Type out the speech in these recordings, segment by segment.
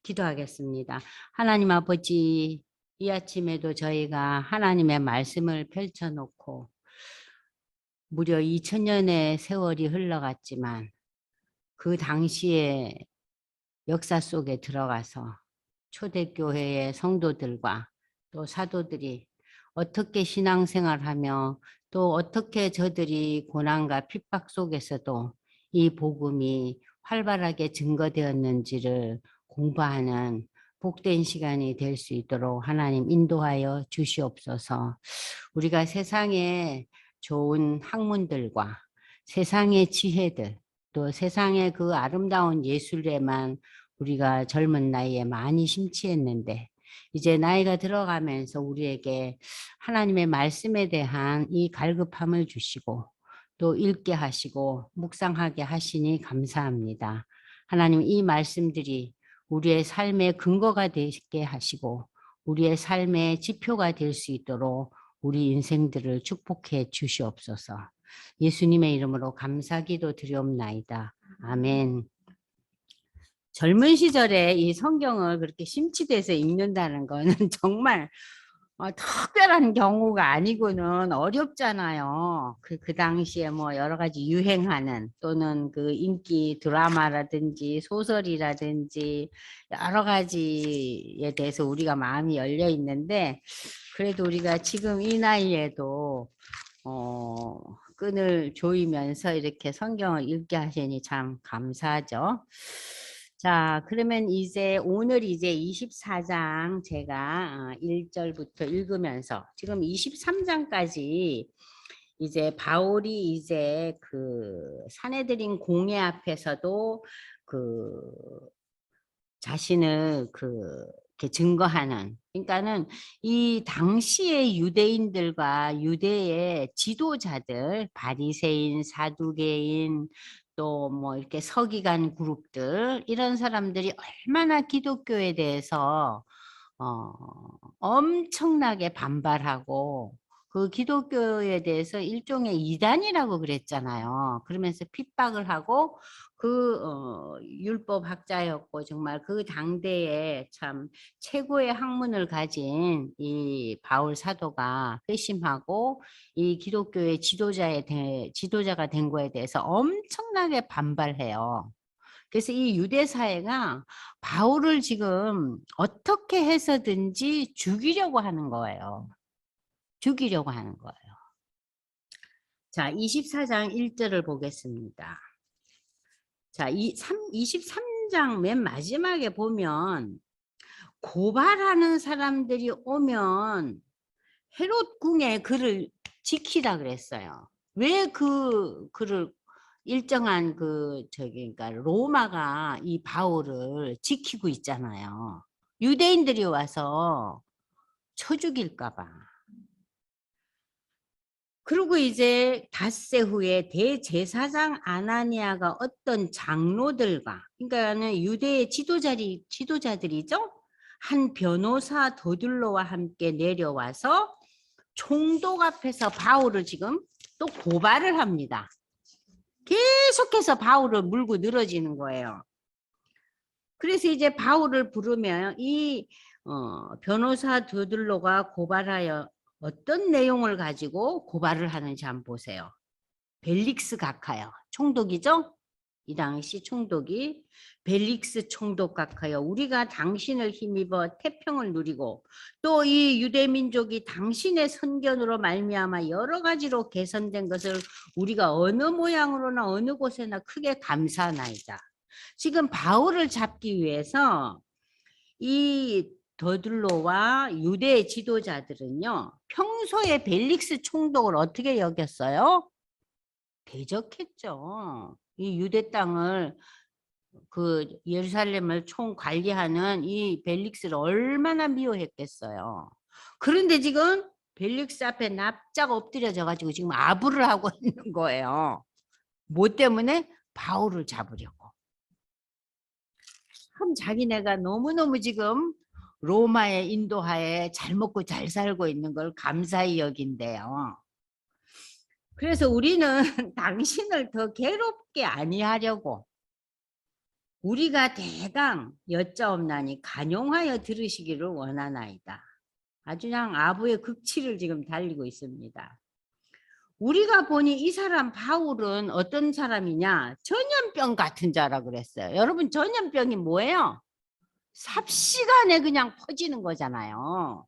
기도하겠습니다. 하나님 아버지, 이 아침에도 저희가 하나님의 말씀을 펼쳐놓고 무려 2000년의 세월이 흘러갔지만 그 당시에 역사 속에 들어가서 초대교회의 성도들과 또 사도들이 어떻게 신앙생활하며 또 어떻게 저들이 고난과 핍박 속에서도 이 복음이 활발하게 증거되었는지를 공부하는 복된 시간이 될 수 있도록 하나님 인도하여 주시옵소서. 우리가 세상에 좋은 학문들과 세상의 지혜들 또 세상의 그 아름다운 예술에만 우리가 젊은 나이에 많이 심취했는데 이제 나이가 들어가면서 우리에게 하나님의 말씀에 대한 이 갈급함을 주시고 또 읽게 하시고 묵상하게 하시니 감사합니다. 하나님 이 말씀들이 우리의 삶의 근거가 되게 하시고 우리의 삶의 지표가 될 수 있도록 우리 인생들을 축복해 주시옵소서. 예수님의 이름으로 감사기도 드리옵나이다. 아멘. 젊은 시절에 이 성경을 그렇게 심취돼서 읽는다는 거는 정말 특별한 경우가 아니고는 어렵잖아요. 그 당시에 뭐 여러 가지 유행하는 또는 그 인기 드라마라든지 소설이라든지 여러 가지에 대해서 우리가 마음이 열려 있는데 그래도 우리가 지금 이 나이에도 끈을 조이면서 이렇게 성경을 읽게 하시니 참 감사하죠. 자, 그러면 이제 오늘 이제 24장 제가 1절부터 읽으면서 지금 23장까지 이제 바울이 이제 그 사내들인 공회 앞에서도 그 자신을 이렇게 증거하는, 그러니까는 이 당시의 유대인들과 유대의 지도자들, 바리새인, 사두개인, 또 뭐 이렇게 서기관 그룹들 이런 사람들이 얼마나 기독교에 대해서 엄청나게 반발하고 그 기독교에 대해서 일종의 이단이라고 그랬잖아요. 그러면서 핍박을 하고 율법 학자였고 정말 그 당대에 참 최고의 학문을 가진 이 바울 사도가 회심하고 이 기독교의 지도자가 된 거에 대해서 엄청나게 반발해요. 그래서 이 유대 사회가 바울을 지금 어떻게 해서든지 죽이려고 하는 거예요. 죽이려고 하는 거예요. 자, 24장 1절을 보겠습니다. 자, 23장 맨 마지막에 보면 고발하는 사람들이 오면 헤롯 궁에 그를 지키라 그랬어요. 왜 그를 일정한 그러니까 로마가 이 바울을 지키고 있잖아요. 유대인들이 와서 쳐 죽일까 봐. 그리고 이제 닷새 후에 대제사장 아나니아가 어떤 장로들과, 그러니까는 유대의 지도자들이죠. 한 변호사 더둘로와 함께 내려와서 총독 앞에서 바울을 지금 또 고발을 합니다. 계속해서 바울을 물고 늘어지는 거예요. 그래서 이제 바울을 부르면 이 변호사 더둘로가 고발하여 어떤 내용을 가지고 고발을 하는지 한번 보세요. 벨릭스 각하여, 총독이죠? 이 당시 총독이 벨릭스 총독 각하여 우리가 당신을 힘입어 태평을 누리고 또 이 유대민족이 당신의 선견으로 말미암아 여러 가지로 개선된 것을 우리가 어느 모양으로나 어느 곳에나 크게 감사하나이다. 지금 바울을 잡기 위해서 이 더둘로와 유대 지도자들은요, 평소에 벨릭스 총독을 어떻게 여겼어요? 대적했죠. 이 유대 땅을 예루살렘을 총 관리하는 이 벨릭스를 얼마나 미워했겠어요. 그런데 지금 벨릭스 앞에 납작 엎드려져 가지고 지금 아부를 하고 있는 거예요. 뭐 때문에? 바울을 잡으려고. 참 자기네가 너무너무 지금 로마의 인도하에 잘 먹고 잘 살고 있는 걸 감사히 여긴대요. 그래서 우리는 당신을 더 괴롭게 아니하려고 우리가 대강 여짜옵나니 간용하여 들으시기를 원하나이다. 아주 그냥 아부의 극치를 지금 달리고 있습니다. 우리가 보니 이 사람 바울은 어떤 사람이냐? 전염병 같은 자라 그랬어요. 여러분 전염병이 뭐예요? 삽시간에 그냥 퍼지는 거잖아요.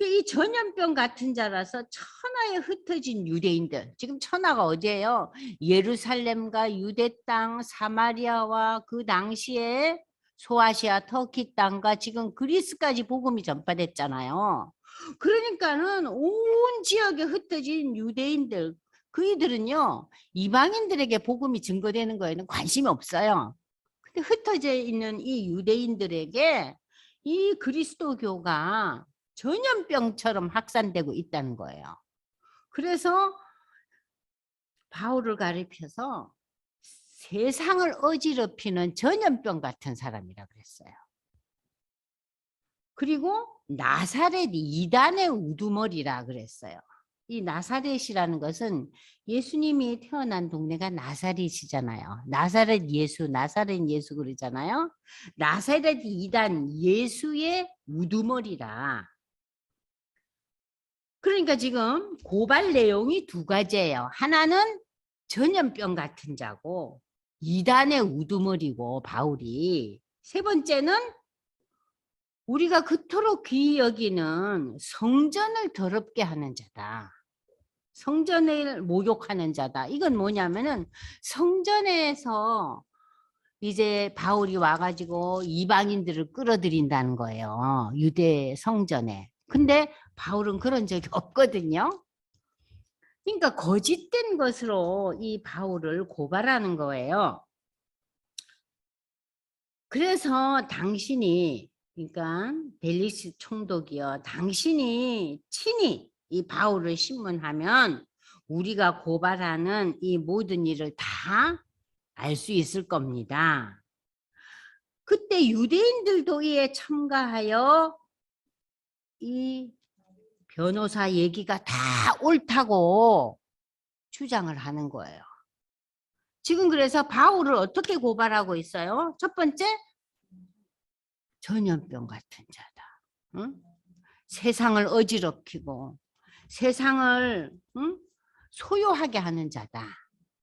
이 전염병 같은 자라서 천하에 흩어진 유대인들, 지금 천하가 어디예요? 예루살렘과 유대 땅, 사마리아와 그 당시에 소아시아 터키 땅과 지금 그리스까지 복음이 전파됐잖아요. 그러니까는 온 지역에 흩어진 유대인들, 그이들은요 이방인들에게 복음이 증거되는 거에는 관심이 없어요. 근데 흩어져 있는 이 유대인들에게 이 그리스도교가 전염병처럼 확산되고 있다는 거예요. 그래서 바울을 가리켜서 세상을 어지럽히는 전염병 같은 사람이라 그랬어요. 그리고 나사렛 이단의 우두머리라 그랬어요. 이 나사렛이라는 것은 예수님이 태어난 동네가 나사렛이잖아요. 나사렛 예수 그러잖아요. 나사렛 이단 예수의 우두머리라. 그러니까 지금 고발 내용이 두 가지예요. 하나는 전염병 같은 자고 이단의 우두머리고 바울이. 세 번째는 우리가 그토록 귀히 여기는 성전을 더럽게 하는 자다. 성전을 모욕하는 자다. 이건 뭐냐면은 성전에서 이제 바울이 와가지고 이방인들을 끌어들인다는 거예요. 유대 성전에. 근데 바울은 그런 적이 없거든요. 그러니까 거짓된 것으로 이 바울을 고발하는 거예요. 그래서 당신이, 그러니까 벨리스 총독이요, 당신이 친히 이 바울을 신문하면 우리가 고발하는 이 모든 일을 다 알 수 있을 겁니다. 그때 유대인들도 이에 참가하여 이 변호사 얘기가 다 옳다고 주장을 하는 거예요. 지금 그래서 바울을 어떻게 고발하고 있어요? 첫 번째, 전염병 같은 자다. 응? 세상을 어지럽히고 세상을 소요하게 하는 자다.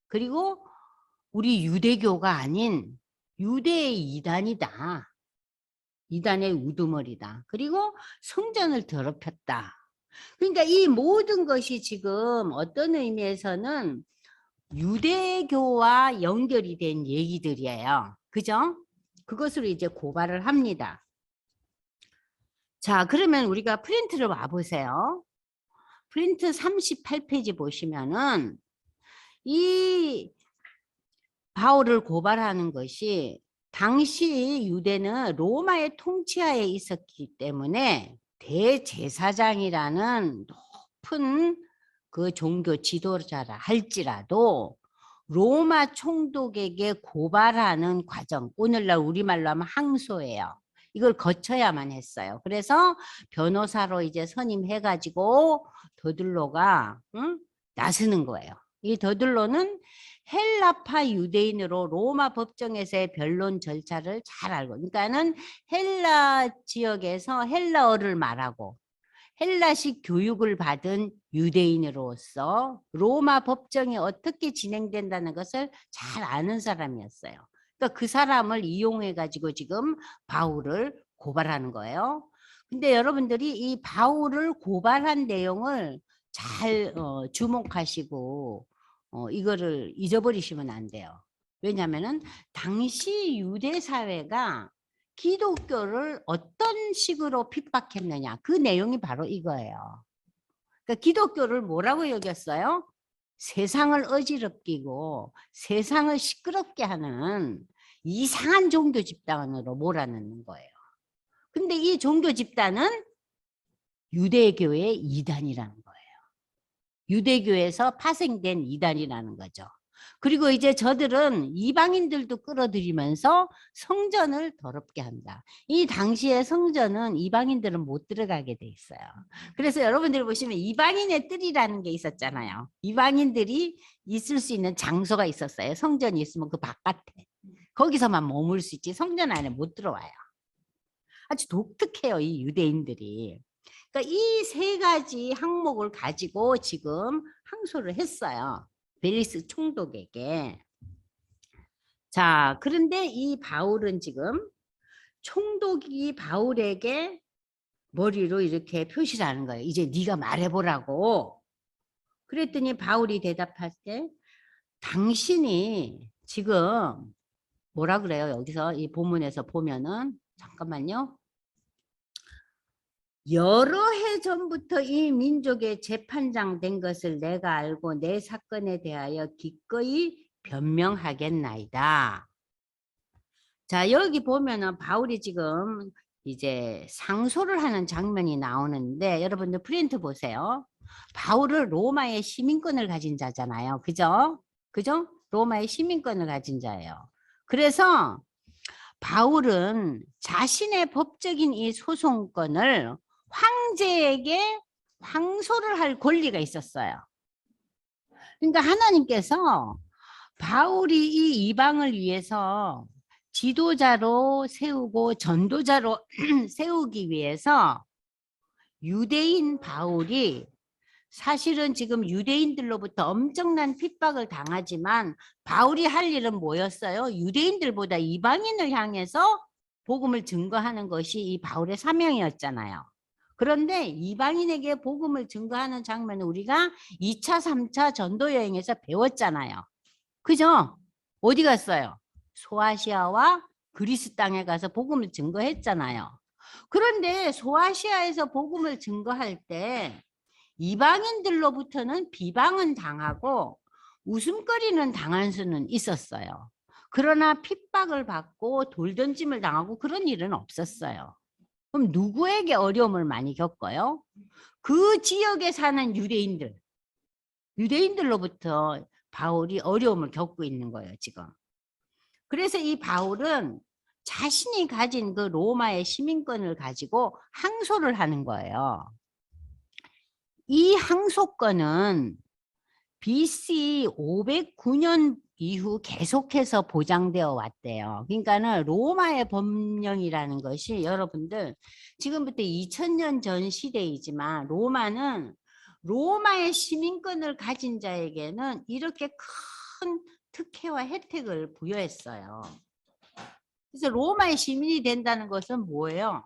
그리고 우리 유대교가 아닌 유대의 이단이다. 이단의 우두머리다. 그리고 성전을 더럽혔다. 그러니까 이 모든 것이 지금 어떤 의미에서는 유대교와 연결이 된 얘기들이에요. 그죠? 그것으로 이제 고발을 합니다. 자, 그러면 우리가 프린트를 와보세요. 프린트 38페이지 보시면은 이 바울을 고발하는 것이 당시 유대는 로마의 통치하에 있었기 때문에 대제사장이라는 높은 그 종교 지도자라 할지라도 로마 총독에게 고발하는 과정, 오늘날 우리말로 하면 항소예요. 이걸 거쳐야만 했어요. 그래서 변호사로 이제 선임해가지고 더들로가 나서는 거예요. 이 더들로는 헬라파 유대인으로 로마 법정에서의 변론 절차를 잘 알고, 그러니까는 헬라 지역에서 헬라어를 말하고 헬라식 교육을 받은 유대인으로서 로마 법정이 어떻게 진행된다는 것을 잘 아는 사람이었어요. 그러니까 그 사람을 이용해 가지고 지금 바울을 고발하는 거예요. 근데 여러분들이 이 바울을 고발한 내용을 잘 주목하시고 이거를 잊어버리시면 안 돼요. 왜냐하면은 당시 유대 사회가 기독교를 어떤 식으로 핍박했느냐, 그 내용이 바로 이거예요. 그러니까 기독교를 뭐라고 여겼어요? 세상을 어지럽히고 세상을 시끄럽게 하는 이상한 종교 집단으로 몰아넣는 거예요. 근데 이 종교 집단은 유대교의 이단이라는 거예요. 유대교에서 파생된 이단이라는 거죠. 그리고 이제 저들은 이방인들도 끌어들이면서 성전을 더럽게 한다. 이 당시에 성전은 이방인들은 못 들어가게 돼 있어요. 그래서 여러분들 보시면 이방인의 뜰이라는 게 있었잖아요. 이방인들이 있을 수 있는 장소가 있었어요. 성전이 있으면 그 바깥에. 거기서만 머물 수 있지 성전 안에 못 들어와요. 아주 독특해요, 이 유대인들이. 그러니까 이 세 가지 항목을 가지고 지금 항소를 했어요. 벨릭스 총독에게. 자, 그런데 이 바울은 지금 총독이 바울에게 머리로 이렇게 표시를 하는 거예요. 이제 네가 말해보라고. 그랬더니 바울이 대답할 때 당신이 지금 뭐라 그래요? 여기서 이 본문에서 보면은 잠깐만요. 여러 해 전부터 이 민족의 재판장 된 것을 내가 알고 내 사건에 대하여 기꺼이 변명하겠나이다. 자, 여기 보면은 바울이 지금 이제 상소를 하는 장면이 나오는데 여러분들 프린트 보세요. 바울은 로마의 시민권을 가진 자잖아요. 그죠? 그죠? 로마의 시민권을 가진 자예요. 그래서 바울은 자신의 법적인 이 소송권을 황제에게 항소를 할 권리가 있었어요. 그러니까 하나님께서 바울이 이 이방을 위해서 지도자로 세우고 전도자로 세우기 위해서 유대인 바울이 사실은 지금 유대인들로부터 엄청난 핍박을 당하지만 바울이 할 일은 뭐였어요? 유대인들보다 이방인을 향해서 복음을 증거하는 것이 이 바울의 사명이었잖아요. 그런데 이방인에게 복음을 증거하는 장면은 우리가 2차, 3차 전도 여행에서 배웠잖아요. 그죠? 어디 갔어요? 소아시아와 그리스 땅에 가서 복음을 증거했잖아요. 그런데 소아시아에서 복음을 증거할 때 이방인들로부터는 비방은 당하고 웃음거리는 당한 수는 있었어요. 그러나 핍박을 받고 돌던짐을 당하고 그런 일은 없었어요. 그럼 누구에게 어려움을 많이 겪어요? 그 지역에 사는 유대인들로부터 바울이 어려움을 겪고 있는 거예요, 지금. 그래서 이 바울은 자신이 가진 그 로마의 시민권을 가지고 항소를 하는 거예요. 이 항소권은 BC 509년 이후 계속해서 보장되어 왔대요. 그러니까는 로마의 법령이라는 것이 여러분들 지금부터 2000년 전 시대이지만 로마의 시민권을 가진 자에게는 이렇게 큰 특혜와 혜택을 부여했어요. 그래서 로마의 시민이 된다는 것은 뭐예요?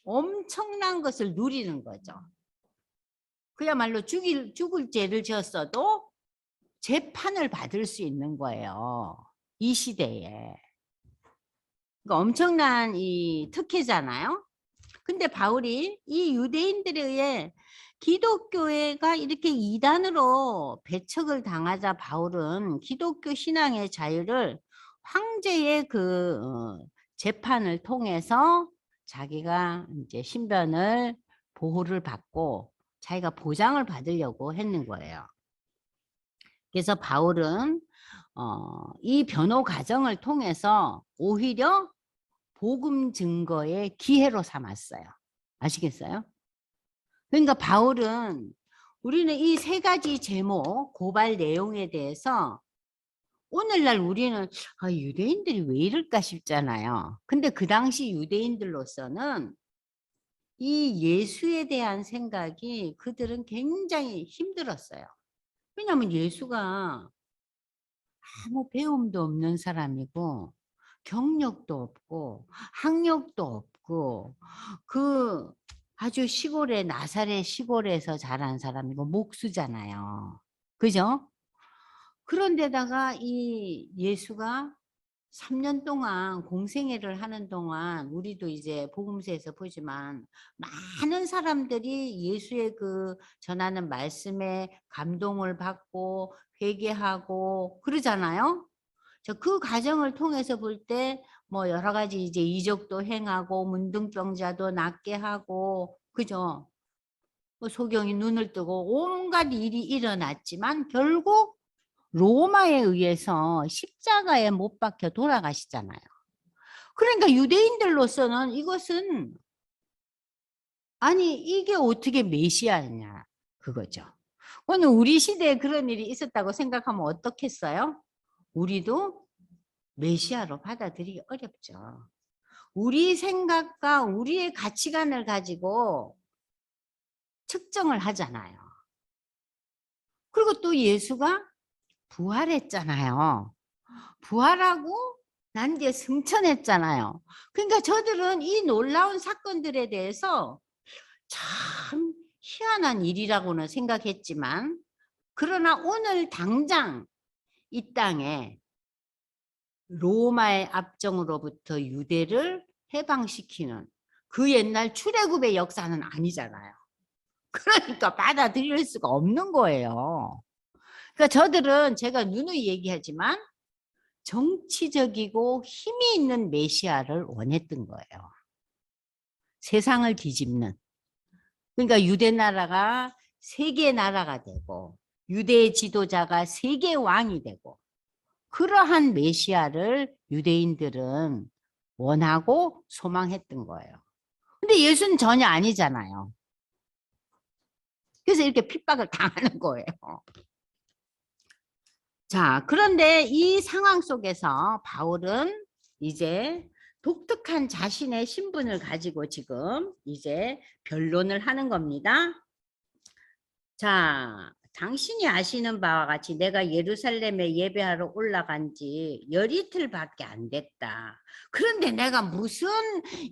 엄청난 것을 누리는 거죠. 그야말로 죽을 죄를 지었어도 재판을 받을 수 있는 거예요. 이 시대에. 그러니까 엄청난 이 특혜잖아요. 근데 바울이 이 유대인들에 의해 기독교회가 이렇게 이단으로 배척을 당하자 바울은 기독교 신앙의 자유를 황제의 그 재판을 통해서 자기가 이제 신변을 보호를 받고 자기가 보장을 받으려고 했는 거예요. 그래서 바울은 이 변호 과정을 통해서 오히려 복음 증거의 기회로 삼았어요. 아시겠어요? 그러니까 바울은 우리는 이 세 가지 제목, 고발 내용에 대해서 오늘날 우리는 유대인들이 왜 이럴까 싶잖아요. 근데 그 당시 유대인들로서는 이 예수에 대한 생각이 그들은 굉장히 힘들었어요. 왜냐하면 예수가 아무 배움도 없는 사람이고 경력도 없고 학력도 없고 그 아주 시골에 나사렛 시골에서 자란 사람이고 목수잖아요. 그죠? 그런데다가 이 예수가 3년 동안 공생애를 하는 동안 우리도 이제 복음서에서 보지만 많은 사람들이 예수의 그 전하는 말씀에 감동을 받고 회개하고 그러잖아요. 그 과정을 통해서 볼 때 뭐 여러 가지 이제 이적도 행하고 문둥병자도 낫게 하고 그죠? 뭐 소경이 눈을 뜨고 온갖 일이 일어났지만 결국 로마에 의해서 십자가에 못 박혀 돌아가시잖아요. 그러니까 유대인들로서는 이것은 아니 이게 어떻게 메시아냐 그거죠. 오늘 우리 시대에 그런 일이 있었다고 생각하면 어떻겠어요? 우리도 메시아로 받아들이기 어렵죠. 우리 생각과 우리의 가치관을 가지고 측정을 하잖아요. 그리고 또 예수가 부활했잖아요. 부활하고 난 뒤에 승천했잖아요. 그러니까 저들은 이 놀라운 사건들에 대해서 참 희한한 일이라고는 생각했지만, 그러나 오늘 당장 이 땅에 로마의 압정으로부터 유대를 해방시키는 그 옛날 출애굽의 역사는 아니잖아요. 그러니까 받아들일 수가 없는 거예요. 그러니까 저들은 제가 누누이 얘기하지만 정치적이고 힘이 있는 메시아를 원했던 거예요. 세상을 뒤집는. 그러니까 유대 나라가 세계 나라가 되고 유대의 지도자가 세계 왕이 되고, 그러한 메시아를 유대인들은 원하고 소망했던 거예요. 근데 예수는 전혀 아니잖아요. 그래서 이렇게 핍박을 당하는 거예요. 자, 그런데 이 상황 속에서 바울은 이제 독특한 자신의 신분을 가지고 지금 이제 변론을 하는 겁니다. 자, 당신이 아시는 바와 같이 내가 예루살렘에 예배하러 올라간 지 열이틀밖에 안 됐다. 그런데 내가 무슨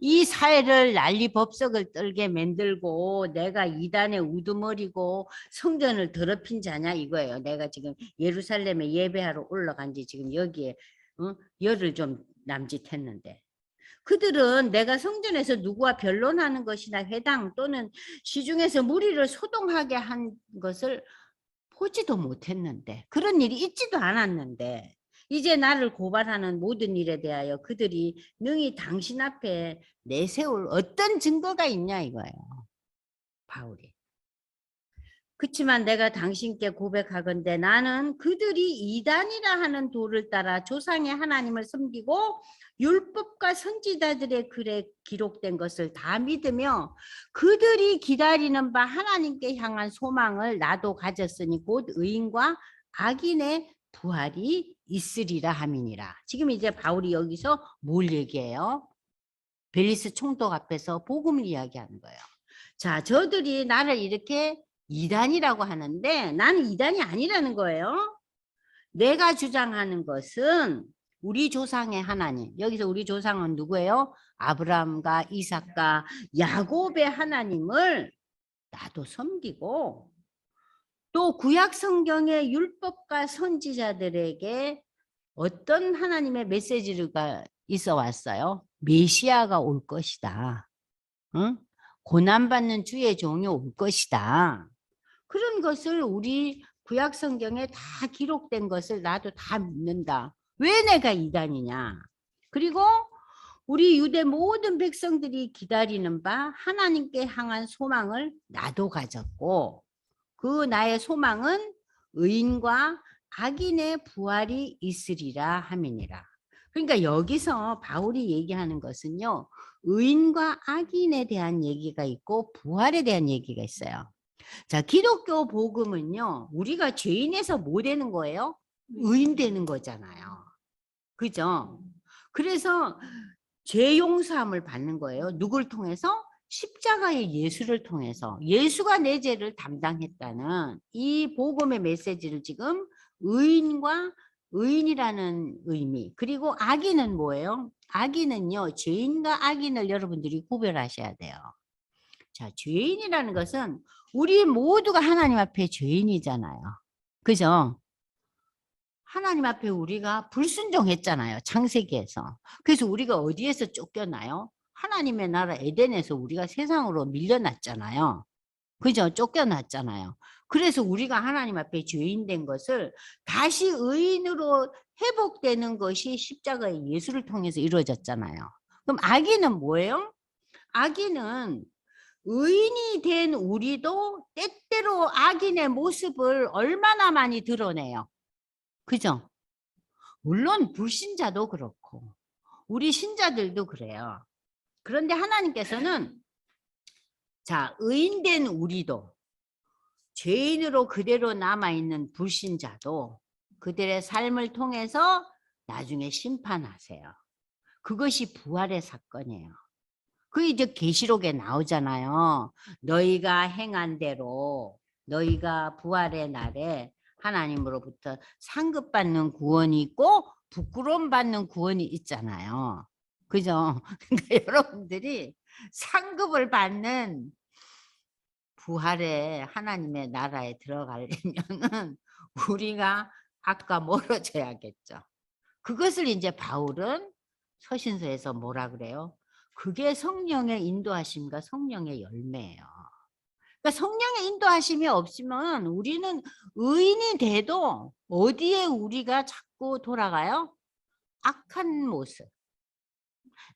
이 사회를 난리법석을 떨게 만들고 내가 이단의 우두머리고 성전을 더럽힌 자냐 이거예요. 내가 지금 예루살렘에 예배하러 올라간 지 지금 여기에 열흘 좀 남짓했는데, 그들은 내가 성전에서 누구와 변론하는 것이나 회당 또는 시중에서 무리를 소동하게 한 것을 보지도 못했는데, 그런 일이 있지도 않았는데 이제 나를 고발하는 모든 일에 대하여 그들이 능히 당신 앞에 내세울 어떤 증거가 있냐 이거예요. 바울이. 그렇지만 내가 당신께 고백하건대 나는 그들이 이단이라 하는 도를 따라 조상의 하나님을 섬기고 율법과 선지자들의 글에 기록된 것을 다 믿으며 그들이 기다리는 바 하나님께 향한 소망을 나도 가졌으니 곧 의인과 악인의 부활이 있으리라 함이니라. 지금 이제 바울이 여기서 뭘 얘기해요? 벨리스 총독 앞에서 복음을 이야기하는 거예요. 자, 저들이 나를 이렇게 이단이라고 하는데 나는 이단이 아니라는 거예요. 내가 주장하는 것은 우리 조상의 하나님, 여기서 우리 조상은 누구예요? 아브라함과 이삭과 야곱의 하나님을 나도 섬기고, 또 구약 성경의 율법과 선지자들에게 어떤 하나님의 메시지가 있어 왔어요? 메시아가 올 것이다. 응? 고난받는 주의 종이 올 것이다. 그런 것을 우리 구약 성경에 다 기록된 것을 나도 다 믿는다. 왜 내가 이단이냐? 그리고 우리 유대 모든 백성들이 기다리는 바 하나님께 향한 소망을 나도 가졌고, 그 나의 소망은 의인과 악인의 부활이 있으리라 함이니라. 그러니까 여기서 바울이 얘기하는 것은요, 의인과 악인에 대한 얘기가 있고 부활에 대한 얘기가 있어요. 자, 기독교 복음은요, 우리가 죄인에서 뭐 되는 거예요? 의인 되는 거잖아요. 그죠? 그래서 죄 용서함을 받는 거예요. 누굴 통해서? 십자가의 예수를 통해서. 예수가 내 죄를 담당했다는 이 복음의 메시지를 지금 의인과 의인이라는 의미, 그리고 악인은 뭐예요? 악인은요, 죄인과 악인을 여러분들이 구별하셔야 돼요. 자, 죄인이라는 것은 우리 모두가 하나님 앞에 죄인이잖아요. 그죠? 하나님 앞에 우리가 불순종했잖아요. 창세기에서. 그래서 우리가 어디에서 쫓겨나요? 하나님의 나라 에덴에서 우리가 세상으로 밀려났잖아요. 그죠? 쫓겨났잖아요. 그래서 우리가 하나님 앞에 죄인 된 것을 다시 의인으로 회복되는 것이 십자가의 예수를 통해서 이루어졌잖아요. 그럼 악인은 뭐예요? 악인은 의인이 된 우리도 때때로 악인의 모습을 얼마나 많이 드러내요. 그죠? 물론 불신자도 그렇고 우리 신자들도 그래요. 그런데 하나님께서는 자, 의인된 우리도 죄인으로 그대로 남아있는 불신자도 그들의 삶을 통해서 나중에 심판하세요. 그것이 부활의 사건이에요. 그 이제 계시록에 나오잖아요. 너희가 행한 대로 너희가 부활의 날에 하나님으로부터 상급받는 구원이 있고 부끄러움 받는 구원이 있잖아요. 그죠? 그러니까 여러분들이 상급을 받는 부활의 하나님의 나라에 들어가려면은 우리가 아까 멀어져야겠죠. 그것을 이제 바울은 서신서에서 뭐라 그래요? 그게 성령의 인도하심과 성령의 열매예요. 그러니까 성령의 인도하심이 없으면 우리는 의인이 돼도 어디에 우리가 자꾸 돌아가요? 악한 모습.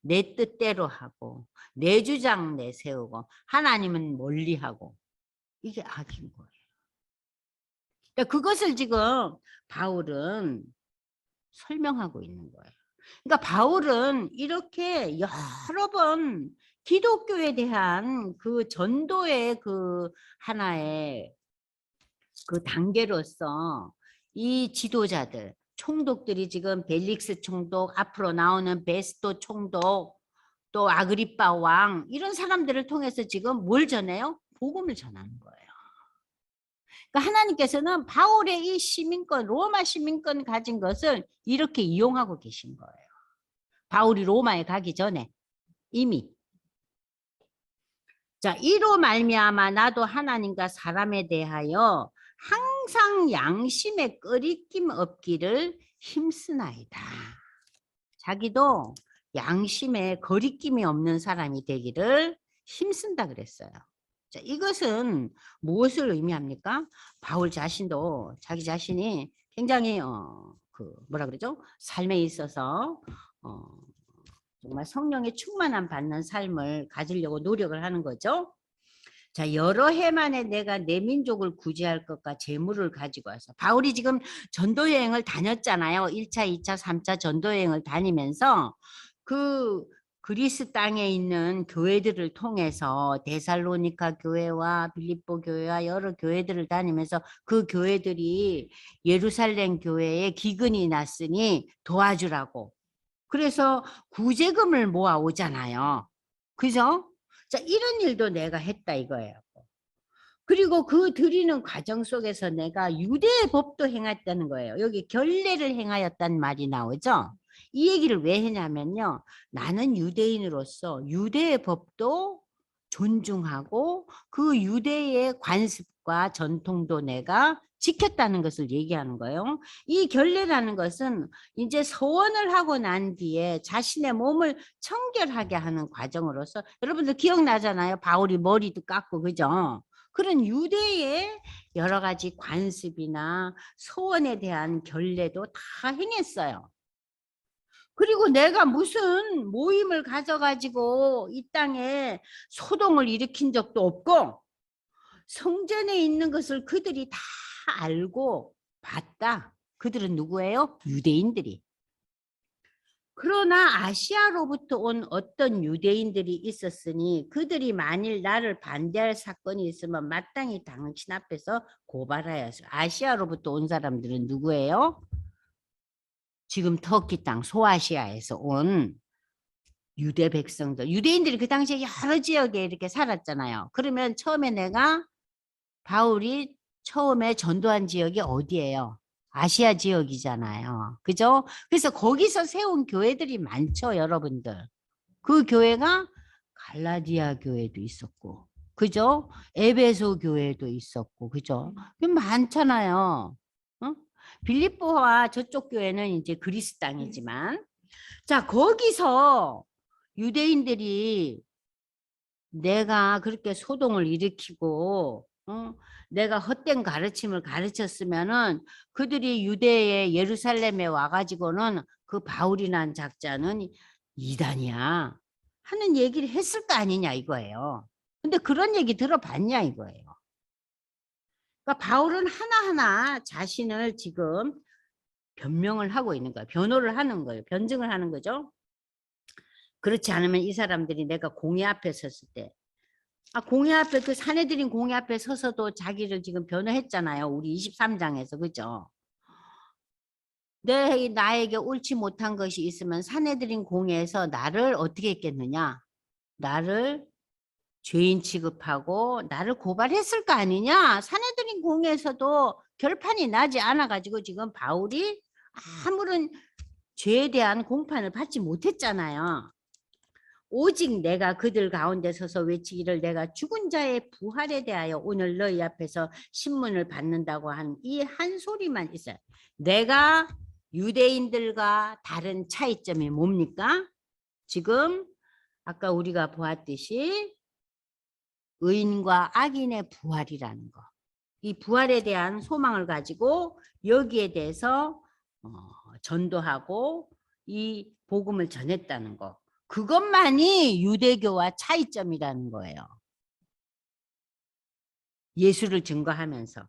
내 뜻대로 하고 내 주장 내세우고 하나님은 멀리하고 이게 악인 거예요. 그러니까 그것을 지금 바울은 설명하고 있는 거예요. 그러니까 바울은 이렇게 여러 번 기독교에 대한 그 전도의 그 하나의 그 단계로서 이 지도자들, 총독들이 지금 벨릭스 총독, 앞으로 나오는 베스토 총독, 또 아그리빠 왕 이런 사람들을 통해서 지금 뭘 전해요? 복음을 전하는 거예요. 그러니까 하나님께서는 바울의 이 시민권, 로마 시민권 가진 것을 이렇게 이용하고 계신 거예요. 바울이 로마에 가기 전에 이미. 자, 이로 말미암아 나도 하나님과 사람에 대하여 항상 양심에 꺼리낌 없기를 힘쓰나이다. 자기도 양심에 거리낌이 없는 사람이 되기를 힘쓴다 그랬어요. 자, 이것은 무엇을 의미합니까? 바울 자신도 자기 자신이 굉장히 뭐라 그러죠? 삶에 있어서 정말 성령의 충만함 받는 삶을 가지려고 노력을 하는 거죠. 자, 여러 해 만에 내가 내 민족을 구제할 것과 재물을 가지고 와서 바울이 지금 전도 여행을 다녔잖아요. 1차, 2차, 3차 전도 여행을 다니면서 그 그리스 땅에 있는 교회들을 통해서 데살로니가 교회와 빌립보 교회와 여러 교회들을 다니면서 그 교회들이 예루살렘 교회에 기근이 났으니 도와주라고. 그래서 구제금을 모아 오잖아요. 그죠? 자, 이런 일도 내가 했다 이거예요. 그리고 그 드리는 과정 속에서 내가 유대의 법도 행했다는 거예요. 여기 결례를 행하였단 말이 나오죠. 이 얘기를 왜 했냐면요. 나는 유대인으로서 유대의 법도 존중하고 그 유대의 관습과 전통도 내가 지켰다는 것을 얘기하는 거예요. 이 결례라는 것은 이제 서원을 하고 난 뒤에 자신의 몸을 청결하게 하는 과정으로서 여러분들 기억나잖아요. 바울이 머리도 깎고 그죠? 그런 유대의 여러 가지 관습이나 소원에 대한 결례도 다 행했어요. 그리고 내가 무슨 모임을 가져가지고 이 땅에 소동을 일으킨 적도 없고 성전에 있는 것을 그들이 다 알고 봤다. 그들은 누구예요? 유대인들이. 그러나 아시아로부터 온 어떤 유대인들이 있었으니 그들이 만일 나를 반대할 사건이 있으면 마땅히 당신 앞에서 고발하여서. 아시아로부터 온 사람들은 누구예요? 지금 터키 땅 소아시아에서 온 유대 백성들. 유대인들이 그 당시에 여러 지역에 이렇게 살았잖아요. 그러면 처음에 바울이 처음에 전도한 지역이 어디예요? 아시아 지역이잖아요. 그죠? 그래서 거기서 세운 교회들이 많죠, 여러분들. 그 교회가 갈라디아 교회도 있었고, 그죠? 에베소 교회도 있었고, 그죠? 많잖아요. 어? 빌립보와 저쪽 교회는 이제 그리스 땅이지만, 자, 거기서 유대인들이 내가 그렇게 소동을 일으키고 내가 헛된 가르침을 가르쳤으면은 그들이 유대의 예루살렘에 와가지고는 그 바울이란 작자는 이단이야 하는 얘기를 했을 거 아니냐 이거예요. 근데 그런 얘기 들어봤냐 이거예요. 그러니까 바울은 하나하나 자신을 지금 변명을 하고 있는 거예요. 변호를 하는 거예요. 변증을 하는 거죠. 그렇지 않으면 이 사람들이 내가 공회 앞에 섰을 때 공회 앞에 그 사내들인 공회 앞에 서서도 자기를 지금 변호했잖아요. 우리 23장에서 그죠? 나에게 옳지 못한 것이 있으면 사내들인 공회에서 나를 어떻게 했겠느냐? 나를 죄인 취급하고 나를 고발했을 거 아니냐? 사내들인 공회에서도 결판이 나지 않아 가지고 지금 바울이 아무런 죄에 대한 공판을 받지 못했잖아요. 오직 내가 그들 가운데 서서 외치기를 내가 죽은 자의 부활에 대하여 오늘 너희 앞에서 신문을 받는다고 한 이 한 소리만 있어요. 내가 유대인들과 다른 차이점이 뭡니까? 지금 아까 우리가 보았듯이 의인과 악인의 부활이라는 거. 이 부활에 대한 소망을 가지고 여기에 대해서 전도하고 이 복음을 전했다는 거. 그것만이 유대교와 차이점이라는 거예요. 예수를 증거하면서.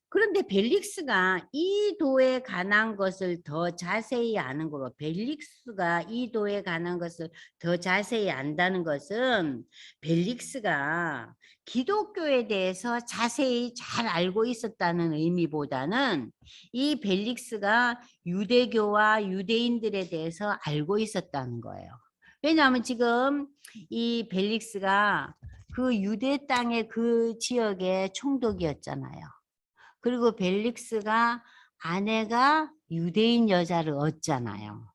그런데 벨릭스가 이 도에 관한 것을 더 자세히 아는 거로 벨릭스가 이 도에 관한 것을 더 자세히 안다는 것은 벨릭스가 기독교에 대해서 자세히 잘 알고 있었다는 의미보다는 이 벨릭스가 유대교와 유대인들에 대해서 알고 있었다는 거예요. 왜냐하면 지금 이 벨릭스가 그 유대 땅의 그 지역의 총독이었잖아요. 그리고 벨릭스가 아내가 유대인 여자를 얻잖아요.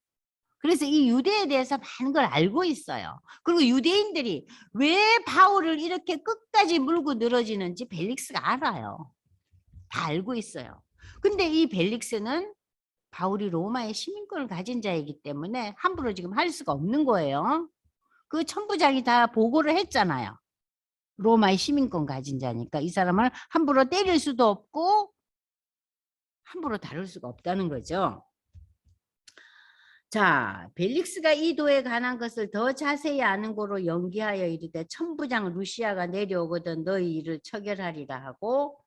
그래서 이 유대에 대해서 많은 걸 알고 있어요. 그리고 유대인들이 왜 바울을 이렇게 끝까지 물고 늘어지는지 벨릭스가 알아요. 다 알고 있어요. 근데 이 벨릭스는 바울이 로마의 시민권을 가진 자이기 때문에 함부로 지금 할 수가 없는 거예요. 그 천부장이 다 보고를 했잖아요. 로마의 시민권 가진 자니까 이 사람을 함부로 때릴 수도 없고 함부로 다룰 수가 없다는 거죠. 자, 벨릭스가 이 도에 관한 것을 더 자세히 아는 거로 연기하여 이르되 천부장 루시아가 내려오거든 너희 일을 처결하리라 하고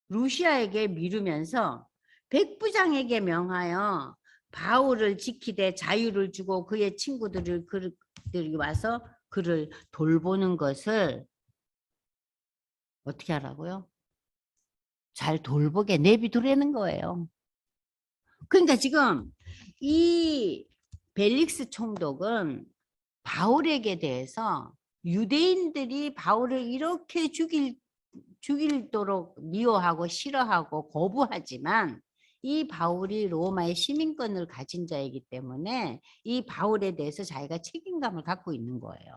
루시아에게 미루면서 백부장에게 명하여 바울을 지키되 자유를 주고 그의 친구들이 와서 그를 돌보는 것을 어떻게 하라고요? 잘 돌보게 내비두라는 거예요. 그러니까 지금 이 벨릭스 총독은 바울에게 대해서 유대인들이 바울을 이렇게 죽일도록 미워하고 싫어하고 거부하지만 이 바울이 로마의 시민권을 가진 자이기 때문에 이 바울에 대해서 자기가 책임감을 갖고 있는 거예요.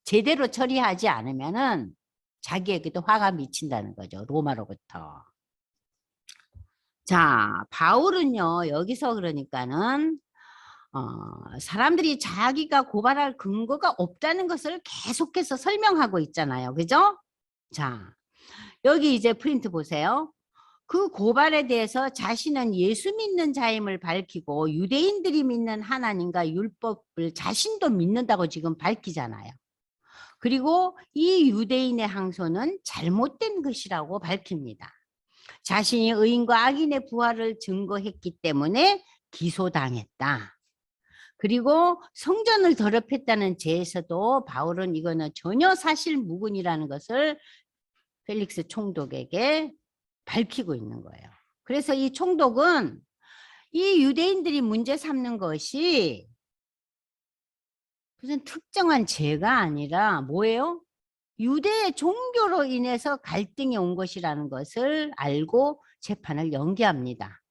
제대로 처리하지 않으면은 자기에게도 화가 미친다는 거죠. 로마로부터. 자, 바울은요, 여기서 그러니까는, 사람들이 자기가 고발할 근거가 없다는 것을 계속해서 설명하고 있잖아요. 그죠? 자, 여기 이제 프린트 보세요. 그 고발에 대해서 자신은 예수 믿는 자임을 밝히고 유대인들이 믿는 하나님과 율법을 자신도 믿는다고 지금 밝히잖아요. 그리고 이 유대인의 항소는 잘못된 것이라고 밝힙니다. 자신이 의인과 악인의 부활을 증거했기 때문에 기소당했다. 그리고 성전을 더럽혔다는 죄에서도 바울은 이거는 전혀 사실 무근이라는 것을 펠릭스 총독에게 밝히고 있는 거예요. 그래서 이 총독은 이 유대인들이 문제 삼는 것이 무슨 특정한 죄가 아니라 뭐예요? 유대의 종교로 인해서 갈등이 온 것이라는 것을 알고 재판을 연기합니다.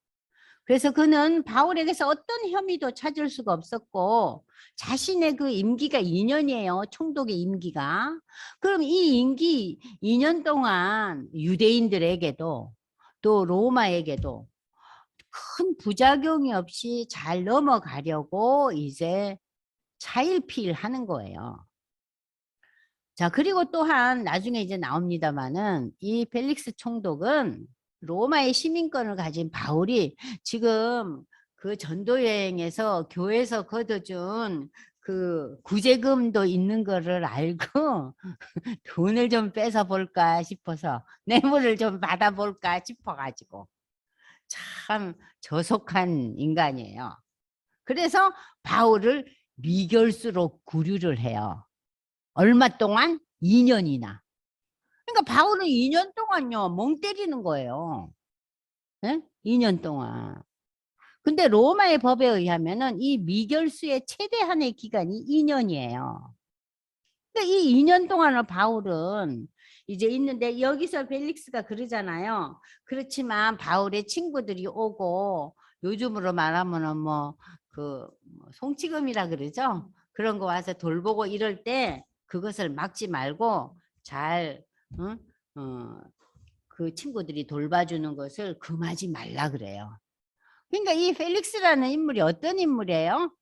그래서 그는 바울에게서 어떤 혐의도 찾을 수가 없었고 자신의 그 임기가 2년이에요. 총독의 임기가. 그럼 이 임기 2년 동안 유대인들에게도 또 로마에게도 큰 부작용이 없이 잘 넘어가려고 이제 차일피일하는 거예요. 자, 그리고 또한 나중에 이제 나옵니다마는 이 펠릭스 총독은 로마의 시민권을 가진 바울이 지금 그 전도 여행에서 교회에서 걷어준 그 구제금도 있는 거를 알고 돈을 좀 뺏어 볼까 싶어서 뇌물을 좀 받아 볼까 싶어 가지고 참 저속한 인간이에요. 그래서 바울을 미결수로 구류를 해요. 얼마 동안? 2년이나. 그러니까 바울은 2년 동안요 멍 때리는 거예요. 네? 2년 동안. 근데 로마의 법에 의하면은 이 미결수의 최대한의 기간이 2년이에요. 그러니까 이 2년 동안을 바울은 이제 있는데 여기서 벨릭스가 그러잖아요. 그렇지만 바울의 친구들이 오고 요즘으로 말하면은 뭐그 송치금이라 그러죠. 그런 거 와서 돌보고 이럴 때 그것을 막지 말고 잘 응? 그 친구들이 돌봐주는 것을 금하지 말라 그래요. 그러니까 이 펠릭스라는 인물이 어떤 인물이에요?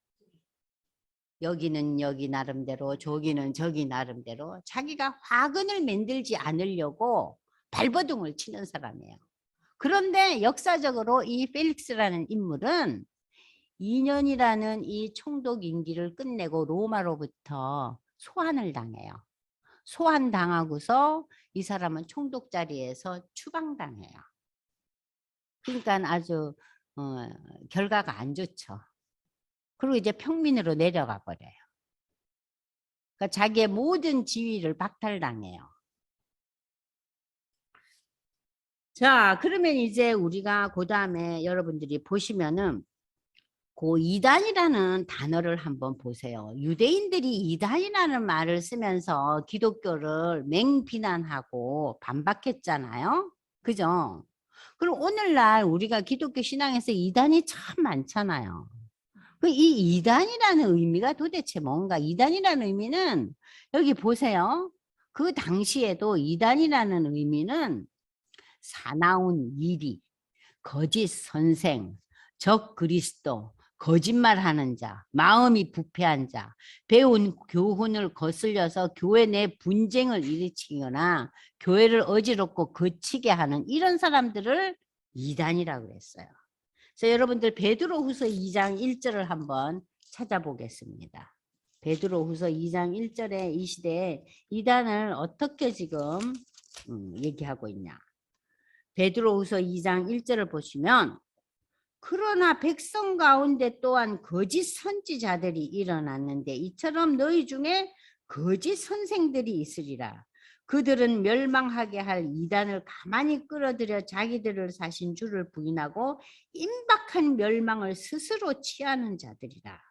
여기는 여기 나름대로 저기는 저기 나름대로 자기가 화근을 만들지 않으려고 발버둥을 치는 사람이에요. 그런데 역사적으로 이 펠릭스라는 인물은 2년이라는 이 총독 임기를 끝내고 로마로부터 소환을 당해요. 소환당하고서 이 사람은 총독 자리에서 추방당해요. 그러니까 아주 결과가 안 좋죠. 그리고 이제 평민으로 내려가 버려요. 그러니까 자기의 모든 지위를 박탈당해요. 자, 그러면 이제 우리가 그 다음에 여러분들이 보시면은 그 이단이라는 단어를 한번 보세요. 유대인들이 이단이라는 말을 쓰면서 기독교를 맹비난하고 반박했잖아요. 그죠? 그럼 오늘날 우리가 기독교 신앙에서 이단이 참 많잖아요. 이 이단이라는 의미가 도대체 뭔가? 이단이라는 의미는 여기 보세요. 그 당시에도 이단이라는 의미는 사나운 이리, 거짓 선생, 적 그리스도, 거짓말하는 자, 마음이 부패한 자, 배운 교훈을 거슬려서 교회 내 분쟁을 일으키거나 교회를 어지럽고 거치게 하는 이런 사람들을 이단이라고 그랬어요. 그래서 여러분들 베드로후서 2장 1절을 한번 찾아보겠습니다. 베드로후서 2장 1절에 이 시대에 이단을 어떻게 지금 얘기하고 있냐. 베드로후서 2장 1절을 보시면 그러나 백성 가운데 또한 거짓 선지자들이 일어났는데 이처럼 너희 중에 거짓 선생들이 있으리라. 그들은 멸망하게 할 이단을 가만히 끌어들여 자기들을 사신 주를 부인하고 임박한 멸망을 스스로 취하는 자들이라.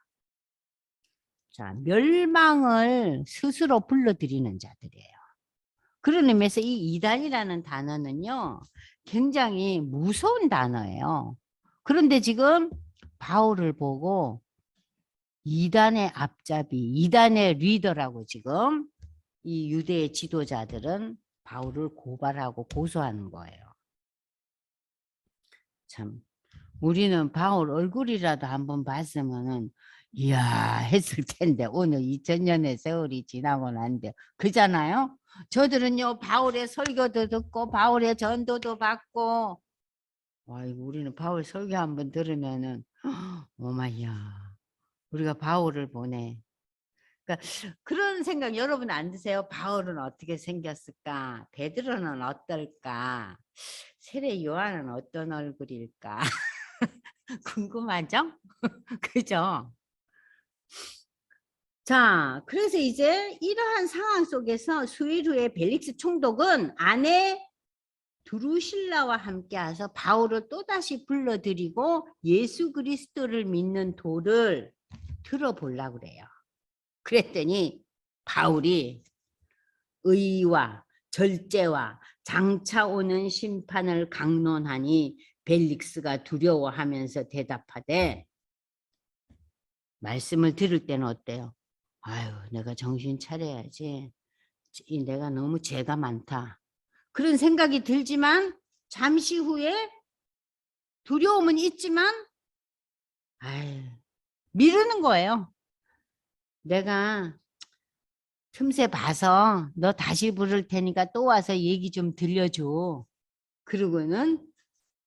자, 멸망을 스스로 불러들이는 자들이에요. 그런 의미에서 이 이단이라는 단어는요, 굉장히 무서운 단어예요. 그런데 지금 바울을 보고 이단의 앞잡이, 이단의 리더라고 지금 이 유대의 지도자들은 바울을 고발하고 고소하는 거예요. 참, 우리는 바울 얼굴이라도 한번 봤으면은 이야 했을 텐데 오늘 2000년의 세월이 지나고 난데 그잖아요. 저들은요 바울의 설교도 듣고 바울의 전도도 받고 와 우리는 바울 설교 한번 들으면은 오마이야 우리가 바울을 보내. 그러니까 그런 생각 여러분 안 드세요? 바울은 어떻게 생겼을까? 베드로는 어떨까? 세례 요한은 어떤 얼굴일까? 궁금하죠? 그죠? 자, 그래서 이제 이러한 상황 속에서 수일 후에 벨릭스 총독은 아내 두루실라와 함께 와서 바울을 또다시 불러들이고 예수 그리스도를 믿는 도를 들어보려고 그래요. 그랬더니 바울이 의와 절제와 장차 오는 심판을 강론하니 벨릭스가 두려워하면서 대답하되 말씀을 들을 때는 어때요? 아유, 내가 정신 차려야지. 내가 너무 죄가 많다. 그런 생각이 들지만 잠시 후에 두려움은 있지만 아유, 미루는 거예요. 내가 틈새 봐서 너 다시 부를 테니까 또 와서 얘기 좀 들려줘. 그러고는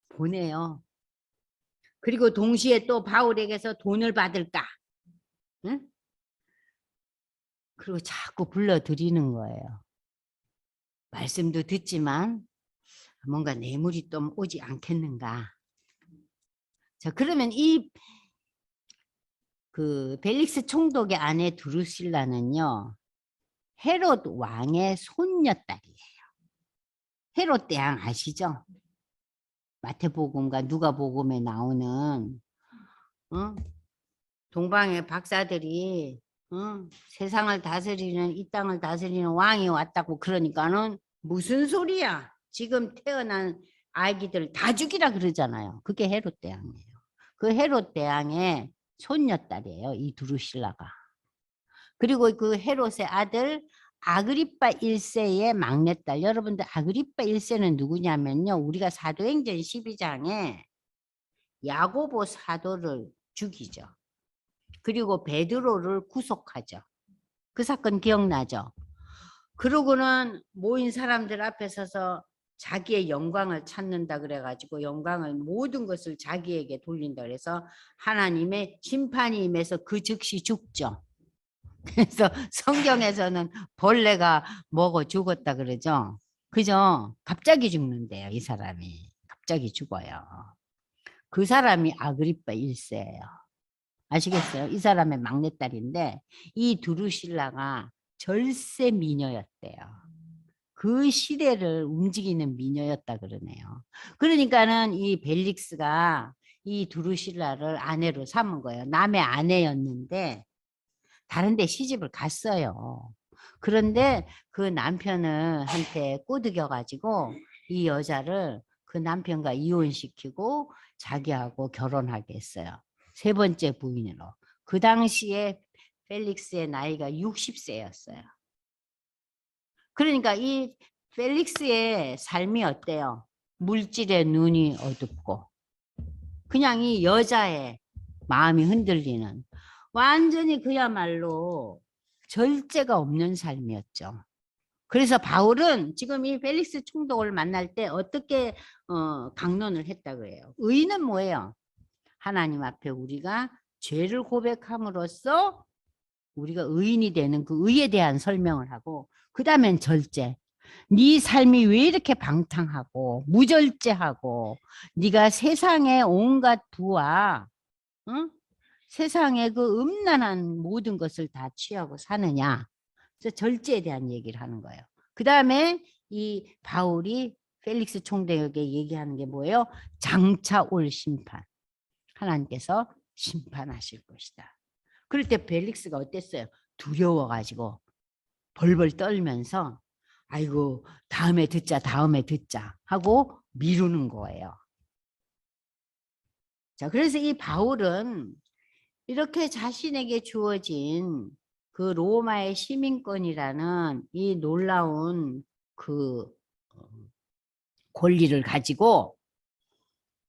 보내요. 그리고 동시에 또 바울에게서 돈을 받을까? 응? 그리고 자꾸 불러들이는 거예요. 말씀도 듣지만 뭔가 뇌물이 또 오지 않겠는가. 자, 그러면 이 그 벨릭스 총독의 아내 두루실라는요. 헤롯 왕의 손녀딸이에요. 헤롯 대왕 아시죠? 마태복음과 누가복음에 나오는 어? 동방의 박사들이 세상을 다스리는 이 땅을 다스리는 왕이 왔다고 그러니까는 무슨 소리야? 지금 태어난 아기들 다 죽이라 그러잖아요. 그게 헤롯 대왕이에요. 그 헤롯 대왕의 손녀딸이에요. 이 두루실라가. 그리고 그 헤롯의 아들 아그리빠 1세의 막내딸. 여러분들 아그리빠 1세는 누구냐면요. 우리가 사도행전 12장에 야고보 사도를 죽이죠. 그리고 베드로를 구속하죠. 그 사건 기억나죠? 그러고는 모인 사람들 앞에 서서 자기의 영광을 찾는다 그래가지고 영광을 모든 것을 자기에게 돌린다 그래서 하나님의 심판이 임해서 그 즉시 죽죠. 그래서 성경에서는 벌레가 먹어 죽었다 그러죠. 그죠? 갑자기 죽는데요, 이 사람이. 갑자기 죽어요. 그 사람이 아그리빠 1세예요. 아시겠어요? 이 사람의 막내딸인데 이 두루실라가 절세 미녀였대요. 그 시대를 움직이는 미녀였다 그러네요. 그러니까는 이 벨릭스가 이 두루실라를 아내로 삼은 거예요. 남의 아내였는데 다른 데 시집을 갔어요. 그런데 그 남편을 한테 꼬드겨 가지고 이 여자를 그 남편과 이혼시키고 자기하고 결혼하게 했어요. 세 번째 부인으로. 그 당시에 펠릭스의 나이가 60세였어요. 그러니까 이 펠릭스의 삶이 어때요? 물질의 눈이 어둡고 그냥 이 여자의 마음이 흔들리는 완전히 그야말로 절제가 없는 삶이었죠. 그래서 바울은 지금 이 펠릭스 총독을 만날 때 어떻게 강론을 했다 그래요. 의는 뭐예요? 하나님 앞에 우리가 죄를 고백함으로써 우리가 의인이 되는 그 의에 대한 설명을 하고 그 다음엔 절제. 네 삶이 왜 이렇게 방탕하고 무절제하고 네가 세상의 온갖 부와 응? 세상의 그 음란한 모든 것을 다 취하고 사느냐. 그래서 절제에 대한 얘기를 하는 거예요. 그 다음에 이 바울이 펠릭스 총독에게 얘기하는 게 뭐예요? 장차 올 심판. 하나님께서 심판하실 것이다. 그럴 때 펠릭스가 어땠어요? 두려워가지고 벌벌 떨면서 아이고 다음에 듣자 하고 미루는 거예요. 자, 그래서 이 바울은 이렇게 자신에게 주어진 그 로마의 시민권이라는 이 놀라운 그 권리를 가지고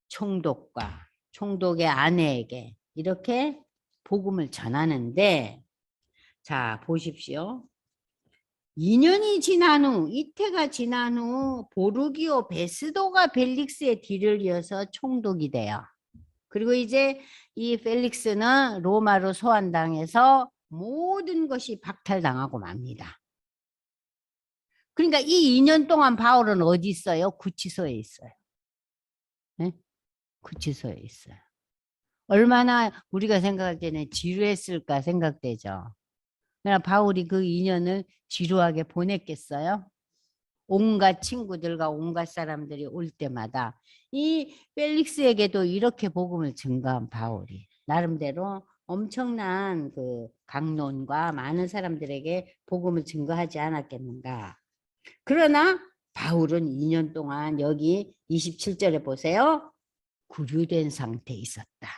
총독과 총독의 아내에게 이렇게 복음을 전하는데 자 보십시오. 2년이 지난 후 이태가 지난 후 보르기오 베스도가 벨릭스의 뒤를 이어서 총독이 돼요. 그리고 이제 이 펠릭스는 로마로 소환당해서 모든 것이 박탈당하고 맙니다. 그러니까 이 2년 동안 바울은 어디 있어요? 구치소에 있어요. 네? 구치소에 있어요. 얼마나 우리가 생각할 때는 지루했을까 생각되죠. 그러나 바울이 그 2년을 지루하게 보냈겠어요? 온갖 친구들과 온갖 사람들이 올 때마다 이 펠릭스에게도 이렇게 복음을 증거한 바울이 나름대로 엄청난 그 강론과 많은 사람들에게 복음을 증거하지 않았겠는가. 그러나 바울은 2년 동안 여기 27절에 보세요. 구류된 상태에 있었다.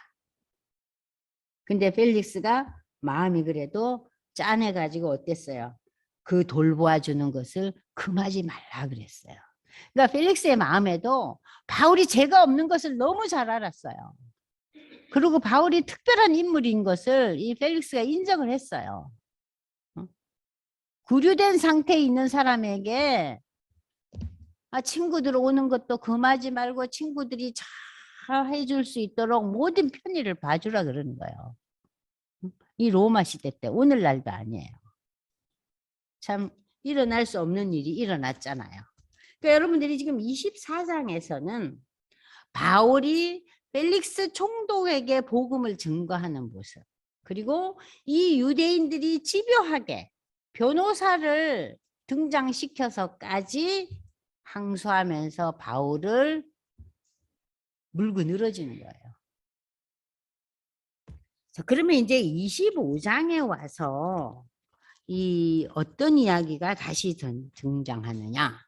근데 펠릭스가 마음이 그래도 짠해가지고 어땠어요? 그 돌보아주는 것을 금하지 말라 그랬어요. 그러니까 펠릭스의 마음에도 바울이 죄가 없는 것을 너무 잘 알았어요. 그리고 바울이 특별한 인물인 것을 이 펠릭스가 인정을 했어요. 구류된 상태에 있는 사람에게 친구들 오는 것도 금하지 말고 친구들이 잘 해줄 수 있도록 모든 편의를 봐주라 그러는 거예요. 이 로마 시대 때 오늘날도 아니에요. 참 일어날 수 없는 일이 일어났잖아요. 그러니까 여러분들이 지금 24장에서는 바울이 펠릭스 총독에게 복음을 증거하는 모습 그리고 이 유대인들이 집요하게 변호사를 등장시켜서까지 항소하면서 바울을 물고 늘어지는 거예요. 자, 그러면 이제 25장에 와서 이 어떤 이야기가 다시 등장하느냐.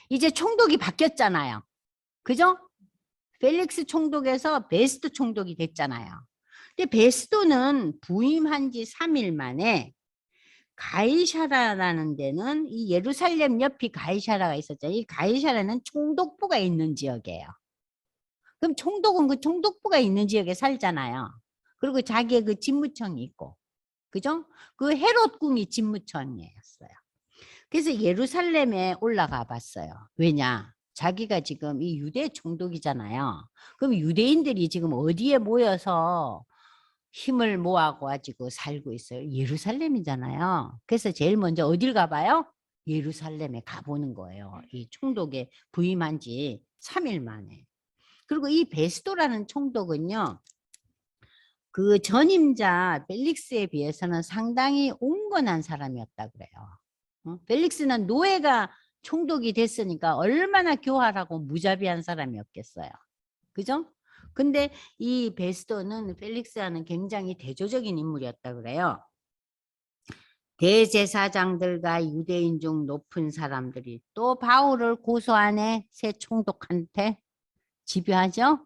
이제 총독이 바뀌었잖아요. 그죠? 펠릭스 총독에서 베스도 총독이 됐잖아요. 근데 베스도는 부임한 지 3일 만에 가이사라라는 데는 이 예루살렘 옆이 가이사라가 있었죠. 이 가이사라는 총독부가 있는 지역이에요. 그럼 총독은 그 총독부가 있는 지역에 살잖아요. 그리고 자기의 그 집무청이 있고, 그죠? 그 헤롯 궁이 집무청이었어요. 그래서 예루살렘에 올라가 봤어요. 왜냐? 자기가 지금 이 유대 총독이잖아요. 그럼 유대인들이 지금 어디에 모여서 힘을 모아가지고 살고 있어요? 예루살렘이잖아요. 그래서 제일 먼저 어딜 가봐요? 예루살렘에 가보는 거예요. 이 총독에 부임한 지 3일 만에. 그리고 이 베스도라는 총독은요, 그 전임자 벨릭스에 비해서는 상당히 온건한 사람이었다 그래요. 벨릭스는 노예가 총독이 됐으니까 얼마나 교활하고 무자비한 사람이었겠어요. 그죠? 근데 이 베스도는 펠릭스와는 굉장히 대조적인 인물이었다 그래요. 대제사장들과 유대인 중 높은 사람들이 또 바울을 고소하네. 새 총독한테 집요하죠?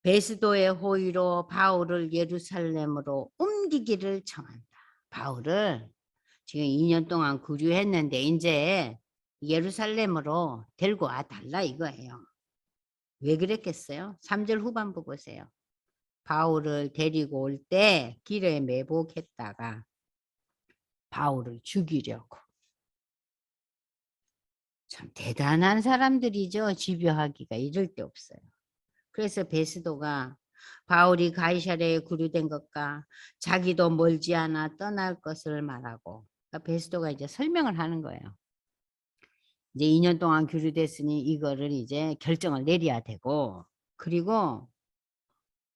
베스도의 호의로 바울을 예루살렘으로 옮기기를 청한다. 바울을 지금 2년 동안 구류했는데 이제 예루살렘으로 데리고 와 달라 이거예요. 왜 그랬겠어요? 3절 후반부 보세요. 바울을 데리고 올 때 길에 매복했다가 바울을 죽이려고. 참 대단한 사람들이죠. 집요하기가 이럴 데 없어요. 그래서 베스도가 바울이 가이사랴에 구류된 것과 자기도 멀지 않아 떠날 것을 말하고, 그러니까 베스도가 이제 설명을 하는 거예요. 이제 2년 동안 교류됐으니 이거를 이제 결정을 내려야 되고, 그리고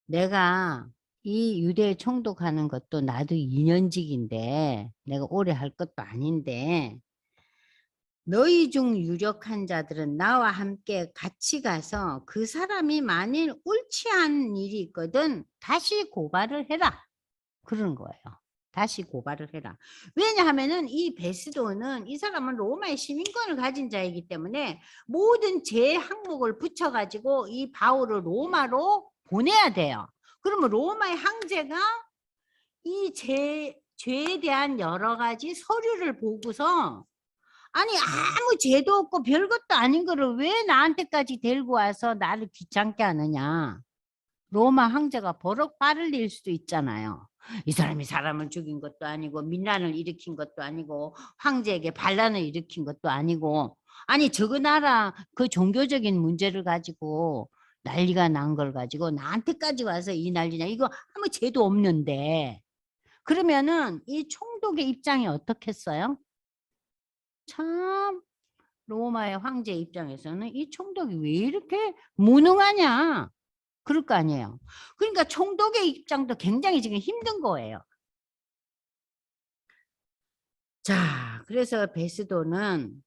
내가 이 유대 총독하는 것도 나도 2년직인데 내가 오래 할 것도 아닌데 너희 중 유력한 자들은 나와 함께 같이 가서 그 사람이 만일 옳지 않은 일이 있거든 다시 고발을 해라. 그런 거예요. 다시 고발을 해라. 왜냐하면은 이 베스도는 이 사람은 로마의 시민권을 가진 자이기 때문에 모든 죄 항목을 붙여가지고 이 바울을 로마로 보내야 돼요. 그러면 로마의 황제가 이 죄에 대한 여러 가지 서류를 보고서 아니 아무 죄도 없고 별것도 아닌 거를 왜 나한테까지 데리고 와서 나를 귀찮게 하느냐. 로마 황제가 버럭 화를 낼 수도 있잖아요. 이 사람이 사람을 죽인 것도 아니고 민란을 일으킨 것도 아니고 황제에게 반란을 일으킨 것도 아니고 아니 저거 나라 그 종교적인 문제를 가지고 난리가 난 걸 가지고 나한테까지 와서 이 난리냐. 이거 아무 죄도 없는데 그러면은 이 총독의 입장이 어떻겠어요? 참 로마의 황제 입장에서는 이 총독이 왜 이렇게 무능하냐 그럴 거 아니에요. 그러니까 총독의 입장도 굉장히 지금 힘든 거예요. 자, 그래서 베스도는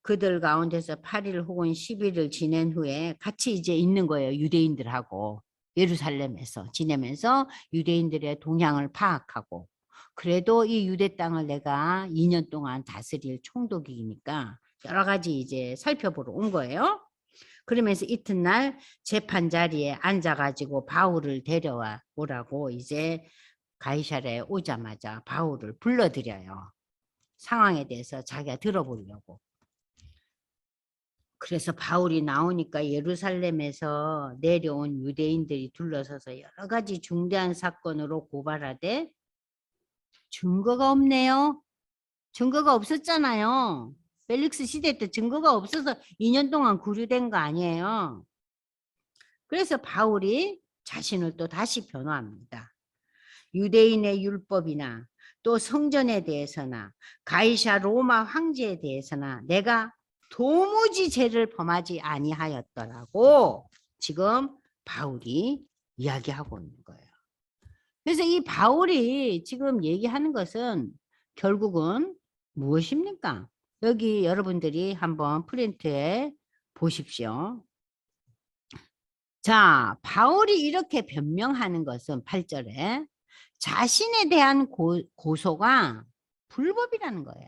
그들 가운데서 8일 혹은 10일을 지낸 후에 같이 이제 있는 거예요. 유대인들하고 예루살렘에서 지내면서 유대인들의 동향을 파악하고 그래도 이 유대 땅을 내가 2년 동안 다스릴 총독이니까 여러 가지 이제 살펴보러 온 거예요. 그러면서 이튿날 재판 자리에 앉아가지고 바울을 데려와 오라고 이제 가이사랴에 오자마자 바울을 불러들여요. 상황에 대해서 자기가 들어보려고. 그래서 바울이 나오니까 예루살렘에서 내려온 유대인들이 둘러서서 여러 가지 중대한 사건으로 고발하되 증거가 없네요. 증거가 없었잖아요. 펠릭스 시대 때 증거가 없어서 2년 동안 구류된 거 아니에요. 그래서 바울이 자신을 또 다시 변호합니다. 유대인의 율법이나 또 성전에 대해서나 가이사 로마 황제에 대해서나 내가 도무지 죄를 범하지 아니하였더라고 지금 바울이 이야기하고 있는 거예요. 그래서 이 바울이 지금 얘기하는 것은 결국은 무엇입니까? 여기 여러분들이 한번 프린트에 보십시오. 자, 바울이 이렇게 변명하는 것은 8절에 자신에 대한 고소가 불법이라는 거예요.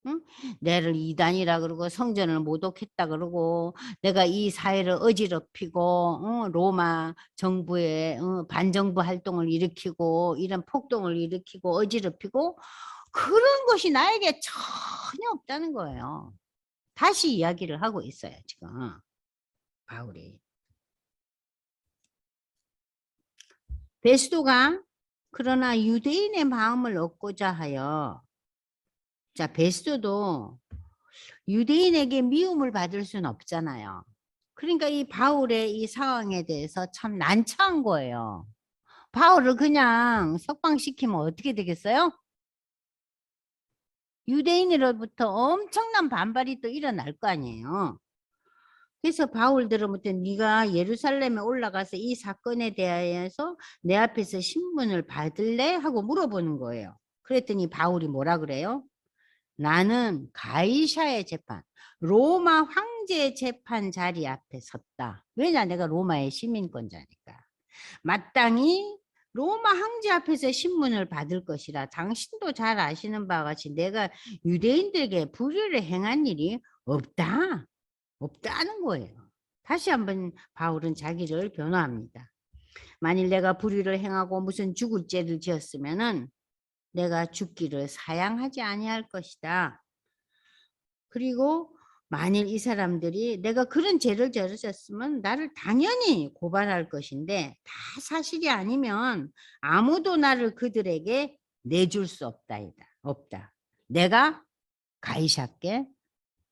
응? 내를 이단이라 그러고 성전을 모독했다 그러고 내가 이 사회를 어지럽히고 로마 정부의 반정부 활동을 일으키고 이런 폭동을 일으키고 어지럽히고 그런 것이 나에게 전혀 없다는 거예요. 다시 이야기를 하고 있어요, 지금 바울이. 베스도가 그러나 유대인의 마음을 얻고자 하여, 자, 베스도도 유대인에게 미움을 받을 수는 없잖아요. 그러니까 이 바울의 이 상황에 대해서 참 난처한 거예요. 바울을 그냥 석방시키면 어떻게 되겠어요? 유대인으로부터 엄청난 반발이 또 일어날 거 아니에요. 그래서 바울 들으부터 네가 예루살렘에 올라가서 이 사건에 대해서 내 앞에서 신문을 받을래? 하고 물어보는 거예요. 그랬더니 바울이 뭐라 그래요? 나는 가이사의 재판, 로마 황제의 재판 자리 앞에 섰다. 왜냐? 내가 로마의 시민권자니까. 마땅히 로마 황제 앞에서 신문을 받을 것이라. 당신도 잘 아시는 바와 같이 내가 유대인들에게 불의를 행한 일이 없다. 없다는 거예요. 다시 한번 바울은 자기를 변호합니다. 만일 내가 불의를 행하고 무슨 죽을 죄를 지었으면은 내가 죽기를 사양하지 아니할 것이다. 그리고 만일 이 사람들이 내가 그런 죄를 저질렀으면 나를 당연히 고발할 것인데 다 사실이 아니면 아무도 나를 그들에게 내줄 수 없다. 내가 가이사께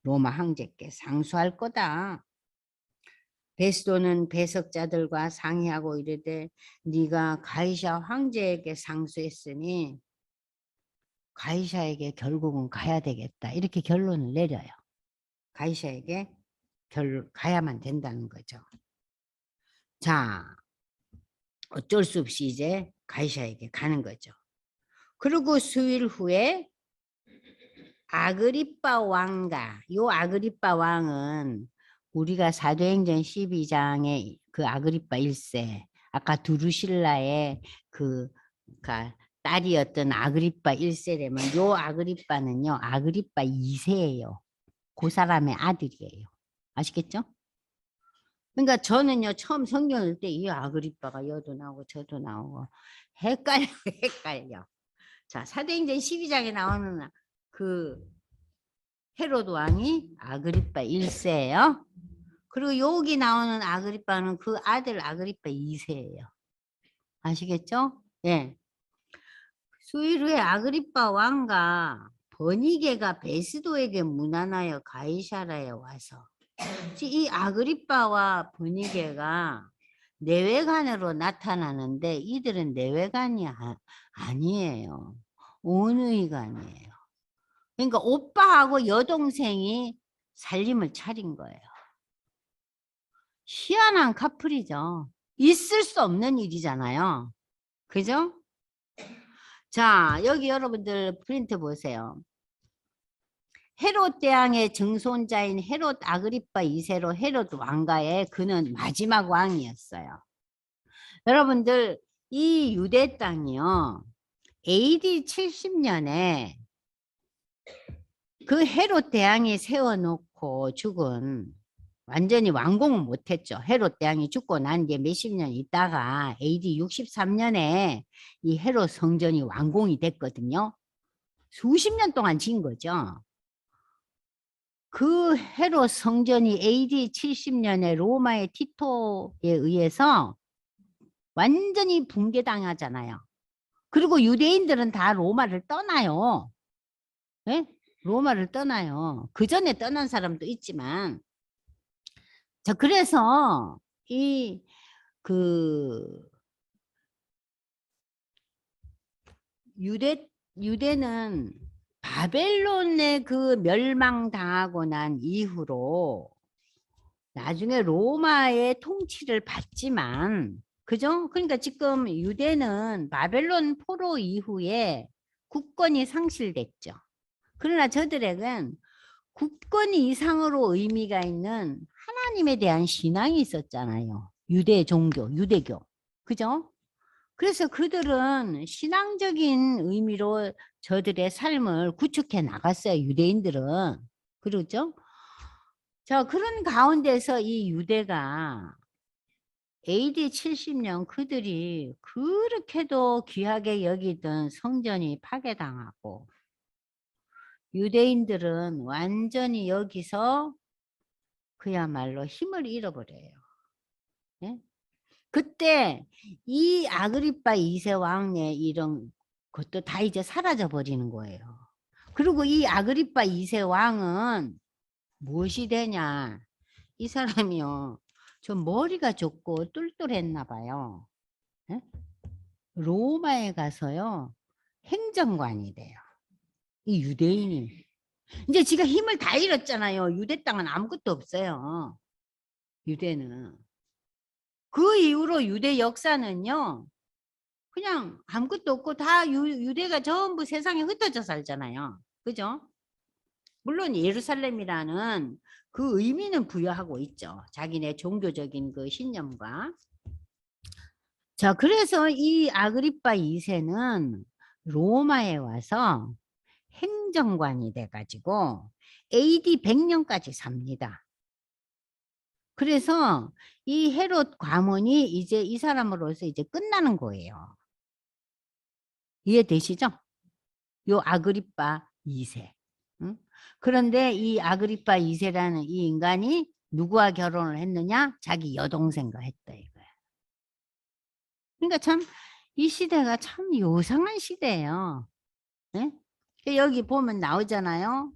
로마 황제께 상수할 거다. 베스도는 배석자들과 상의하고 이르되 네가 가이사 황제에게 상수했으니 가이사에게 결국은 가야 되겠다. 이렇게 결론을 내려요. 가이사에게 가야만 된다는 거죠. 자, 어쩔 수 없이 이제 가이사에게 가는 거죠. 그리고 수일 후에 아그리빠 왕과, 요 아그리빠 왕은 우리가 사도행전 12장의 그 아그리빠 1세, 아까 두루실라의 그 딸이었던 아그리빠 1세라면 요 아그리빠는요, 아그리빠 2세예요. 그 사람의 아들이에요. 아시겠죠? 그러니까 저는요, 처음 성경 읽을 때 이 아그리빠가 여도 나오고 저도 나오고 헷갈려. 자, 사도행전 12장에 나오는 그 헤로드 왕이 아그리빠 1세예요. 그리고 여기 나오는 아그리빠는 그 아들 아그리빠 2세예요. 아시겠죠? 예. 수일 후에 아그리빠 왕과 버니게가 베스도에게 문안하여 가이사라에 와서 이 아그리빠와 버니게가 내외관으로 나타나는데 이들은 내외관이 아니에요. 온의관이에요. 그러니까 오빠하고 여동생이 살림을 차린 거예요. 희한한 커플이죠. 있을 수 없는 일이잖아요. 그죠? 자, 여기 여러분들 프린트 보세요. 헤롯 대왕의 증손자인 헤롯 아그리빠 2세로 헤롯 왕가의 그는 마지막 왕이었어요. 여러분들 이 유대 땅이요. AD 70년에 그 헤롯 대왕이 세워놓고 죽은 완전히 완공은 못했죠. 헤롯 대왕이 죽고 난 뒤에 몇십 년 있다가 AD 63년에 이 헤롯 성전이 완공이 됐거든요. 수십 년 동안 지은 거죠. 그 헤롯 성전이 AD 70년에 로마의 티토에 의해서 완전히 붕괴당하잖아요. 그리고 유대인들은 다 로마를 떠나요. 네? 로마를 떠나요. 그 전에 떠난 사람도 있지만, 자, 그래서 유대는 바벨론의 그 멸망당하고 난 이후로 나중에 로마의 통치를 받지만, 그죠? 그러니까 지금 유대는 바벨론 포로 이후에 국권이 상실됐죠. 그러나 저들에겐 국권 이상으로 의미가 있는 하나님에 대한 신앙이 있었잖아요. 유대 종교, 유대교. 그죠? 그래서 그들은 신앙적인 의미로 저들의 삶을 구축해 나갔어요. 유대인들은. 그러죠? 자, 그런 가운데서 이 유대가 AD 70년 그들이 그렇게도 귀하게 여기던 성전이 파괴당하고 유대인들은 완전히 여기서 그야말로 힘을 잃어버려요. 예? 그때 이 아그리파 2세 왕의 이런 것도 다 이제 사라져 버리는 거예요. 그리고 이 아그리파 2세 왕은 무엇이 되냐? 이 사람이요. 좀 머리가 좋고 똘똘했나 봐요. 예? 로마에 가서요. 행정관이 돼요. 이 유대인이. 이제 지가 힘을 다 잃었잖아요. 유대 땅은 아무것도 없어요. 유대는. 그 이후로 유대 역사는요. 그냥 아무것도 없고 다 유대가 전부 세상에 흩어져 살잖아요. 그죠? 물론 예루살렘이라는 그 의미는 부여하고 있죠. 자기네 종교적인 그 신념과. 자, 그래서 이 아그리파 2세는 로마에 와서 행정관이 돼가지고 AD 100년까지 삽니다. 그래서 이 헤롯 과문이 이제 이 사람으로서 이제 끝나는 거예요. 이해되시죠? 요 아그리파 2세. 응? 그런데 이 아그리파 2세라는 이 인간이 누구와 결혼을 했느냐? 자기 여동생과 했다 이거야. 그러니까 참 이 시대가 참 요상한 시대예요. 네? 여기 보면 나오잖아요.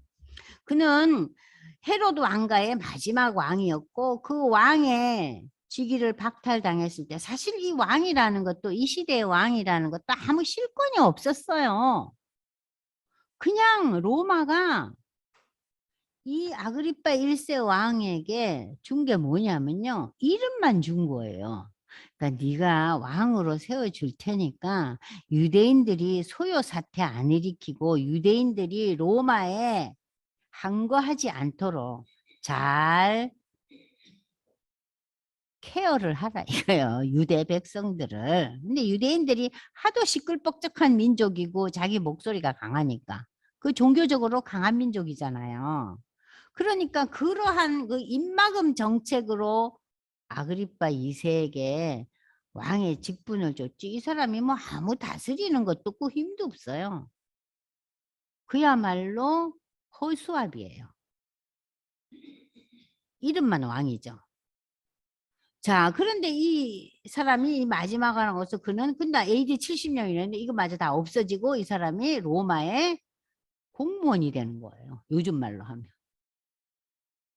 그는 헤로드 왕가의 마지막 왕이었고 그 왕의 직위를 박탈당했을 때 사실 이 왕이라는 것도 이 시대의 왕이라는 것도 아무 실권이 없었어요. 그냥 로마가 이 아그리파 1세 왕에게 준 게 뭐냐면요. 이름만 준 거예요. 그러니까 네가 왕으로 세워줄 테니까 유대인들이 소요 사태 안 일으키고 유대인들이 로마에 항거하지 않도록 잘 케어를 하라 이거예요. 유대 백성들을. 근데 유대인들이 하도 시끌벅적한 민족이고 자기 목소리가 강하니까 그 종교적으로 강한 민족이잖아요. 그러니까 그러한 그 입막음 정책으로 아그리파 2세에게 왕의 직분을 줬지. 이 사람이 뭐 아무 다스리는 것도 없고 힘도 없어요. 그야말로 허수아비예요. 이름만 왕이죠. 자, 그런데 이 사람이 마지막 하는 것은 그는 근데 AD 70년이랬는데 이거 마저 다 없어지고 이 사람이 로마의 공무원이 되는 거예요. 요즘 말로 하면.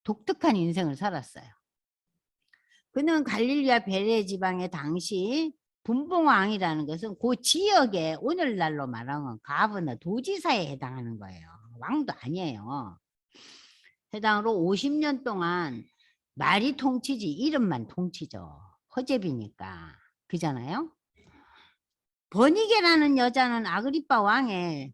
독특한 인생을 살았어요. 그는 갈릴리아 베레 지방의 당시 분봉왕이라는 것은 그 지역에 오늘날로 말하면 가버너 도지사에 해당하는 거예요. 왕도 아니에요. 해당으로 50년 동안 말이 통치지 이름만 통치죠. 허제비니까. 그잖아요. 버니게라는 여자는 아그리파 왕의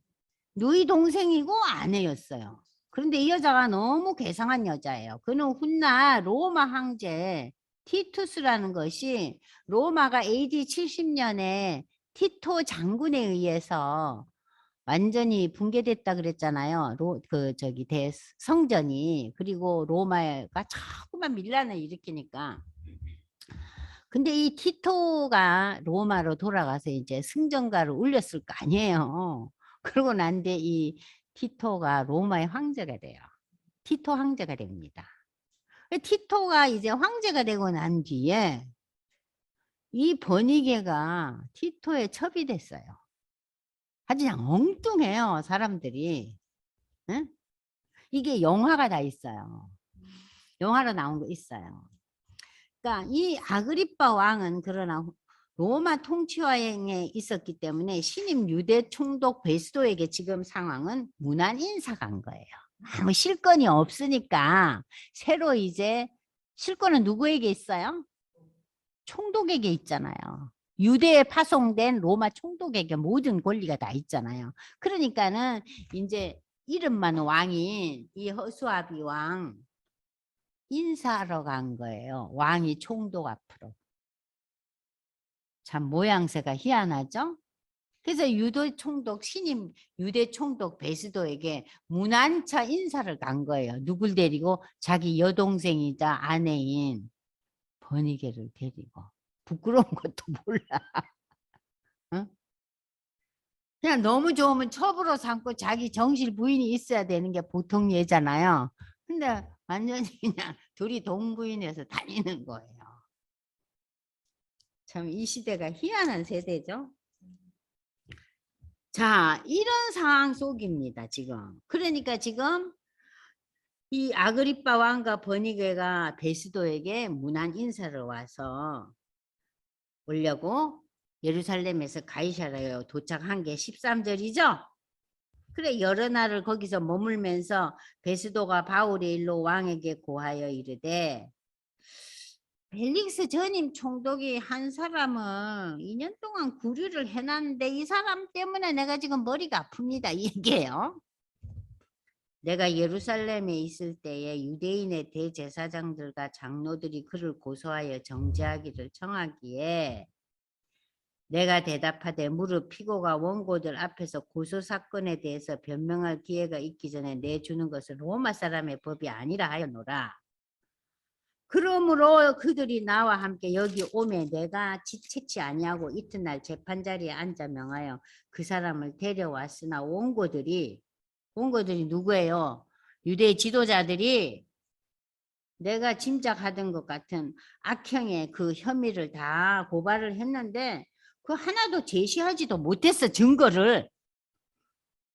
누이 동생이고 아내였어요. 그런데 이 여자가 너무 괴상한 여자예요. 그는 훗날 로마 황제 티투스라는 것이 로마가 AD 70년에 티토 장군에 의해서 완전히 붕괴됐다 그랬잖아요. 성전이. 그리고 로마가 자꾸만 밀란을 일으키니까. 근데 이 티토가 로마로 돌아가서 이제 승전가를 울렸을 거 아니에요. 그러고 난 뒤에 이 티토가 로마의 황제가 돼요. 티토 황제가 됩니다. 티토가 이제 황제가 되고 난 뒤에 이 버니게가 티토에 첩이 됐어요. 아주 그냥 엉뚱해요, 사람들이. 응? 이게 영화가 다 있어요. 영화로 나온 거 있어요. 그러니까 이 아그리파 왕은 그러나 로마 통치화에 있었기 때문에 신임 유대 총독 베스도에게 지금 상황은 무난 인사가 간 거예요. 아무 실권이 없으니까 새로 이제 실권은 누구에게 있어요? 총독에게 있잖아요. 유대에 파송된 로마 총독에게 모든 권리가 다 있잖아요. 그러니까는 이제 이름만 왕인 이 허수아비 왕 인사하러 간 거예요. 왕이 총독 앞으로. 참 모양새가 희한하죠? 그래서 유대 총독 신임 유대 총독 베스도에게 문안차 인사를 간 거예요. 누굴 데리고? 자기 여동생이자 아내인 버니게를 데리고. 부끄러운 것도 몰라. 응? 그냥 너무 좋으면 첩으로 삼고 자기 정실 부인이 있어야 되는 게 보통 예잖아요. 근데 완전히 그냥 둘이 동부인해서 다니는 거예요. 참 이 시대가 희한한 세대죠. 자, 이런 상황 속입니다, 지금. 그러니까 지금 이 아그리빠 왕과 버니게가 베스도에게 문안 인사를 와서 오려고 예루살렘에서 가이사랴에 도착한 게 13절이죠. 그래 여러 날을 거기서 머물면서 베스도가 바울의 일로 왕에게 고하여 이르되 벨릭스 전임 총독이 한 사람은 2년 동안 구류를 해놨는데 이 사람 때문에 내가 지금 머리가 아픕니다. 이 얘기예요. 내가 예루살렘에 있을 때에 유대인의 대제사장들과 장로들이 그를 고소하여 정죄하기를 청하기에 내가 대답하되 무릇 피고가 원고들 앞에서 고소 사건에 대해서 변명할 기회가 있기 전에 내주는 것은 로마 사람의 법이 아니라 하였노라. 그러므로 그들이 나와 함께 여기 오매 내가 지체치 아니하고 이튿날 재판자리에 앉아 명하여 그 사람을 데려왔으나 원고들이 누구예요? 유대 지도자들이 내가 짐작하던 것 같은 악형의 그 혐의를 다 고발을 했는데 그 하나도 제시하지도 못했어. 증거를.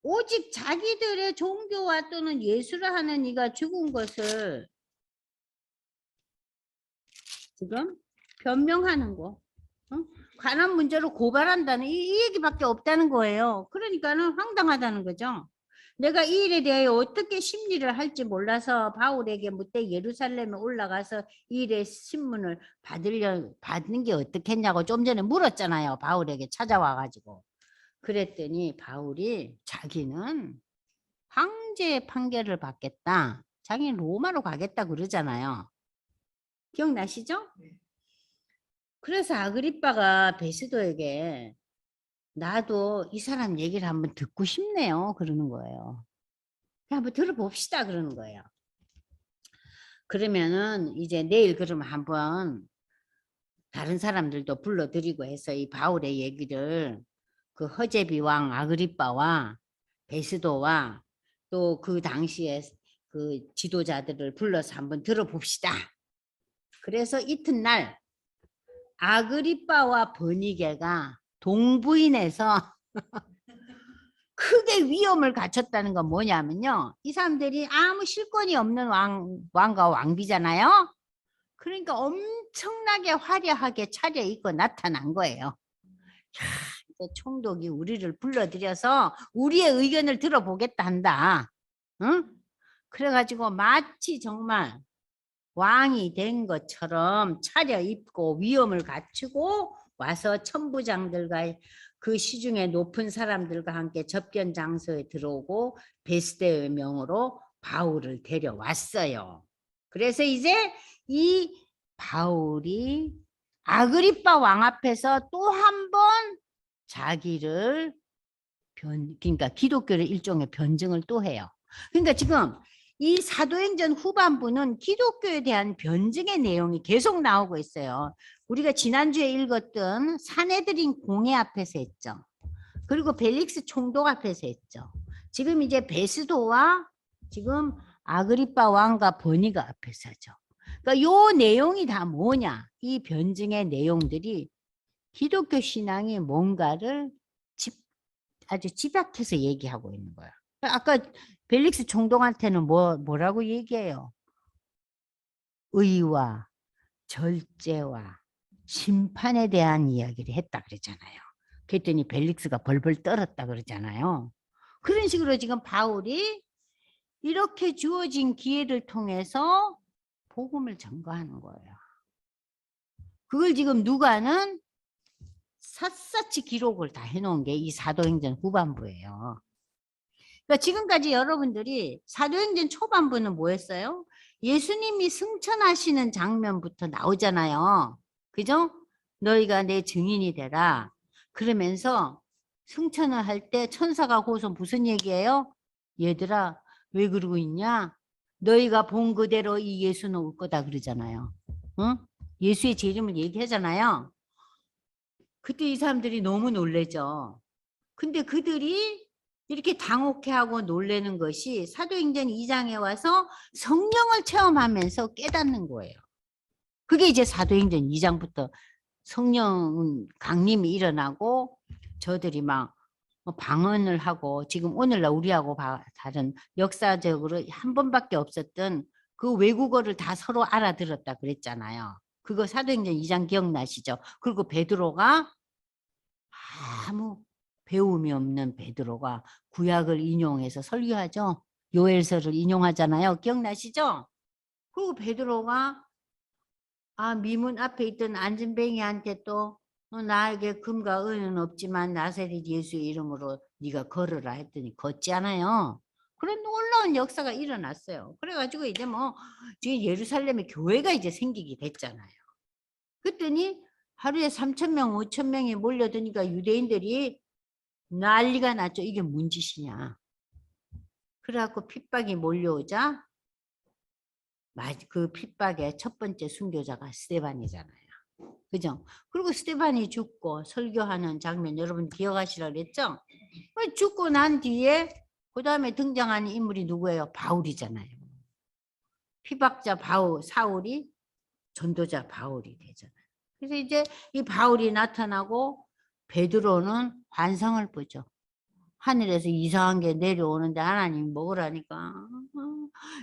오직 자기들의 종교와 또는 예수를 하는 이가 죽은 것을 지금 변명하는 거. 관한 문제로 고발한다는 이 얘기밖에 없다는 거예요. 그러니까는 황당하다는 거죠. 내가 이 일에 대하여 어떻게 심리를 할지 몰라서 바울에게 묻되 예루살렘에 올라가서 이 일의 신문을 받는 게 어떻겠냐고 좀 전에 물었잖아요. 바울에게 찾아와가지고. 그랬더니 바울이 자기는 황제의 판결을 받겠다. 자기는 로마로 가겠다 그러잖아요. 기억나시죠? 그래서 아그리빠가 베스도에게 나도 이 사람 얘기를 한번 듣고 싶네요. 그러는 거예요. 한번 들어봅시다. 그러는 거예요. 그러면은 이제 내일 그러면 한번 다른 사람들도 불러드리고 해서 이 바울의 얘기를 그 허제비 왕 아그리빠와 베스도와 또 그 당시에 그 지도자들을 불러서 한번 들어봅시다. 그래서 이튿날 아그리빠와 버니게가 동부인에서 크게 위험을 갖췄다는 건 뭐냐면요. 이 사람들이 아무 실권이 없는 왕과 왕비잖아요. 그러니까 엄청나게 화려하게 차려입고 나타난 거예요. 이제 총독이 우리를 불러들여서 우리의 의견을 들어보겠다 한다. 응? 그래가지고 마치 정말 왕이 된 것처럼 차려입고 위엄을 갖추고 와서 천부장들과 그 시중에 높은 사람들과 함께 접견 장소에 들어오고 베스데의 명으로 바울을 데려왔어요. 그래서 이제 이 바울이 아그리빠 왕 앞에서 또 한 번 자기를 그러니까 기독교를 일종의 변증을 또 해요. 그러니까 지금 이 사도행전 후반부는 기독교에 대한 변증의 내용이 계속 나오고 있어요. 우리가 지난주에 읽었던 사내들인 공회 앞에서 했죠. 그리고 벨릭스 총독 앞에서 했죠. 지금 이제 베스도와 지금 아그리빠 왕과 버니가 앞에서 하죠. 그러니까 요 내용이 다 뭐냐? 이 변증의 내용들이 기독교 신앙이 뭔가를 아주 집약해서 얘기하고 있는 거야. 아까 벨릭스 총독한테는 뭐라고 얘기해요? 의와 절제와 심판에 대한 이야기를 했다 그랬잖아요. 그랬더니 벨릭스가 벌벌 떨었다 그러잖아요. 그런 식으로 지금 바울이 이렇게 주어진 기회를 통해서 복음을 전거하는 거예요. 그걸 지금 누가는 샅샅이 기록을 다 해놓은 게 이 사도행전 후반부예요. 그러니까 지금까지 여러분들이 사도행전 초반부는 뭐였어요? 예수님이 승천하시는 장면부터 나오잖아요. 그죠? 너희가 내 증인이 되라. 그러면서 승천을 할 때 천사가 거기서 무슨 얘기예요? 얘들아 왜 그러고 있냐? 너희가 본 그대로 이 예수는 올 거다 그러잖아요. 응? 예수의 재림을 얘기하잖아요. 그때 이 사람들이 너무 놀래죠. 근데 그들이 이렇게 당혹해하고 놀라는 것이 사도행전 2장에 와서 성령을 체험하면서 깨닫는 거예요. 그게 이제 사도행전 2장부터 성령 강림이 일어나고 저들이 막 방언을 하고 지금 오늘날 우리하고 다른 역사적으로 한 번밖에 없었던 그 외국어를 다 서로 알아들었다 그랬잖아요. 그거 사도행전 2장 기억나시죠? 그리고 베드로가 아무 배움이 없는 베드로가 구약을 인용해서 설교하죠. 요엘서를 인용하잖아요. 기억나시죠? 그리고 베드로가 미문 앞에 있던 안전뱅이한테 또 나에게 금과 은은 없지만 나사렛 예수의 이름으로 네가 걸으라 했더니 걷지 않아요. 그런 놀라운 역사가 일어났어요. 그래가지고 이제 뭐 지금 예루살렘에 교회가 이제 생기게 됐잖아요. 그랬더니 하루에 3,000명, 5,000명이 몰려드니까 유대인들이 난리가 났죠. 이게 뭔 짓이냐. 그래갖고 핍박이 몰려오자 그 핍박의 첫 번째 순교자가 스데반이잖아요. 그죠? 그리고 스데반이 죽고 설교하는 장면 여러분 기억하시라 그랬죠? 죽고 난 뒤에 그 다음에 등장하는 인물이 누구예요? 바울이잖아요. 피박자 사울이 전도자 바울이 되잖아요. 그래서 이제 이 바울이 나타나고 베드로는 환상을 보죠. 하늘에서 이상한 게 내려오는데 하나님이 먹으라니까.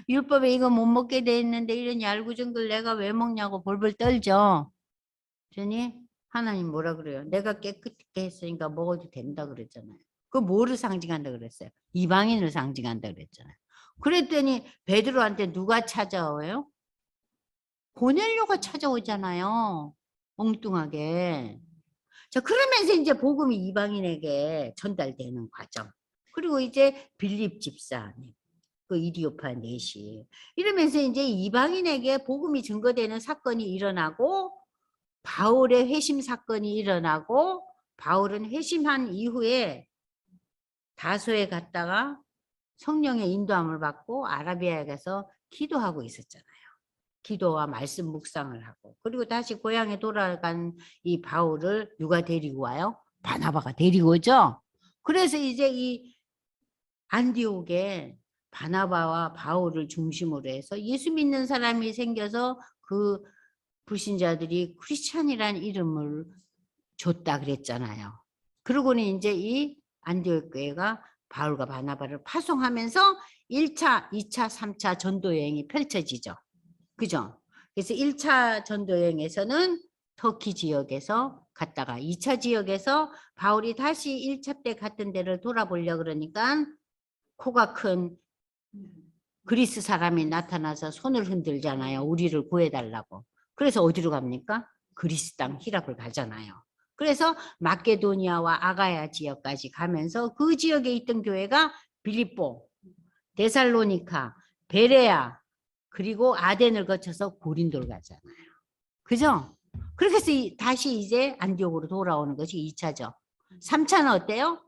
율법에 이거 못 먹게 돼 있는데 이런 얄궂은 걸 내가 왜 먹냐고 벌벌 떨죠. 그러니 하나님 뭐라 그래요? 내가 깨끗게 했으니까 먹어도 된다 그랬잖아요. 그 뭐를 상징한다 그랬어요? 이방인을 상징한다 그랬잖아요. 그랬더니 베드로한테 누가 찾아와요? 고넬료가 찾아오잖아요. 엉뚱하게. 자, 그러면서 이제 복음이 이방인에게 전달되는 과정. 그리고 이제 빌립 집사님, 그 이디오파 넷이 이러면서 이제 이방인에게 복음이 증거되는 사건이 일어나고 바울의 회심 사건이 일어나고 바울은 회심한 이후에 다소에 갔다가 성령의 인도함을 받고 아라비아에 가서 기도하고 있었잖아요. 기도와 말씀 묵상을 하고 그리고 다시 고향에 돌아간 이 바울을 누가 데리고 와요? 바나바가 데리고 오죠. 그래서 이제 이 안디옥에 바나바와 바울을 중심으로 해서 예수 믿는 사람이 생겨서 그 불신자들이 크리스찬이란 이름을 줬다 그랬잖아요. 그러고는 이제 이 안디옥 교회가 바울과 바나바를 파송하면서 1차, 2차, 3차 전도 여행이 펼쳐지죠. 그죠? 그래서 1차 전도 여행에서는 터키 지역에서 갔다가 2차 지역에서 바울이 다시 1차 때 갔던 데를 돌아보려고 그러니까 코가 큰 그리스 사람이 나타나서 손을 흔들잖아요. 우리를 구해달라고. 그래서 어디로 갑니까? 그리스 땅 히랍을 가잖아요. 그래서 마케도니아와 아가야 지역까지 가면서 그 지역에 있던 교회가 빌립보, 데살로니카, 베레아, 그리고 아덴을 거쳐서 고린도를 가잖아요. 그죠? 그렇게 해서 다시 이제 안디옥으로 돌아오는 것이 2차죠. 3차는 어때요?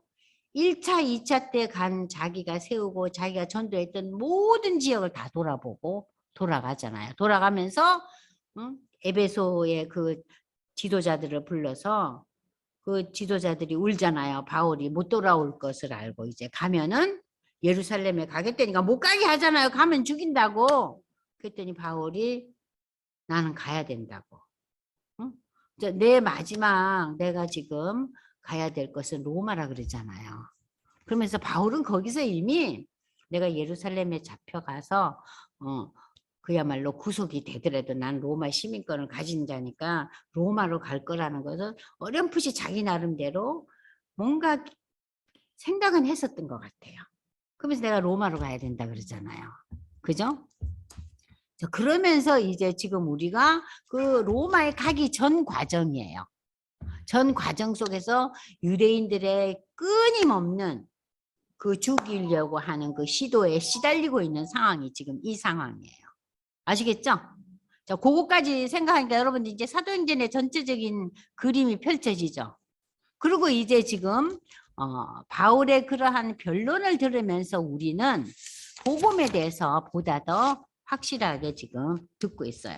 1차, 2차 때 간 자기가 세우고 자기가 전도했던 모든 지역을 다 돌아보고 돌아가잖아요. 돌아가면서 에베소의 그 지도자들을 불러서 그 지도자들이 울잖아요. 바울이 못 돌아올 것을 알고 이제 가면은 예루살렘에 가겠다니까 못 가게 하잖아요. 가면 죽인다고. 그랬더니 바울이 나는 가야 된다고. 응? 내 마지막 내가 지금 가야 될 것은 로마라 그러잖아요. 그러면서 바울은 거기서 이미 내가 예루살렘에 잡혀가서 그야말로 구속이 되더라도 난 로마 시민권을 가진 자니까 로마로 갈 거라는 것을 어렴풋이 자기 나름대로 뭔가 생각은 했었던 것 같아요. 그러면서 내가 로마로 가야 된다 그러잖아요. 그죠? 그러면서 이제 지금 우리가 그 로마에 가기 전 과정이에요. 전 과정 속에서 유대인들의 끊임없는 그 죽이려고 하는 그 시도에 시달리고 있는 상황이 지금 이 상황이에요. 아시겠죠? 자, 그거까지 생각하니까 여러분들 이제 사도행전의 전체적인 그림이 펼쳐지죠. 그리고 이제 지금 바울의 그러한 변론을 들으면서 우리는 복음에 대해서 보다 더 확실하게 지금 듣고 있어요.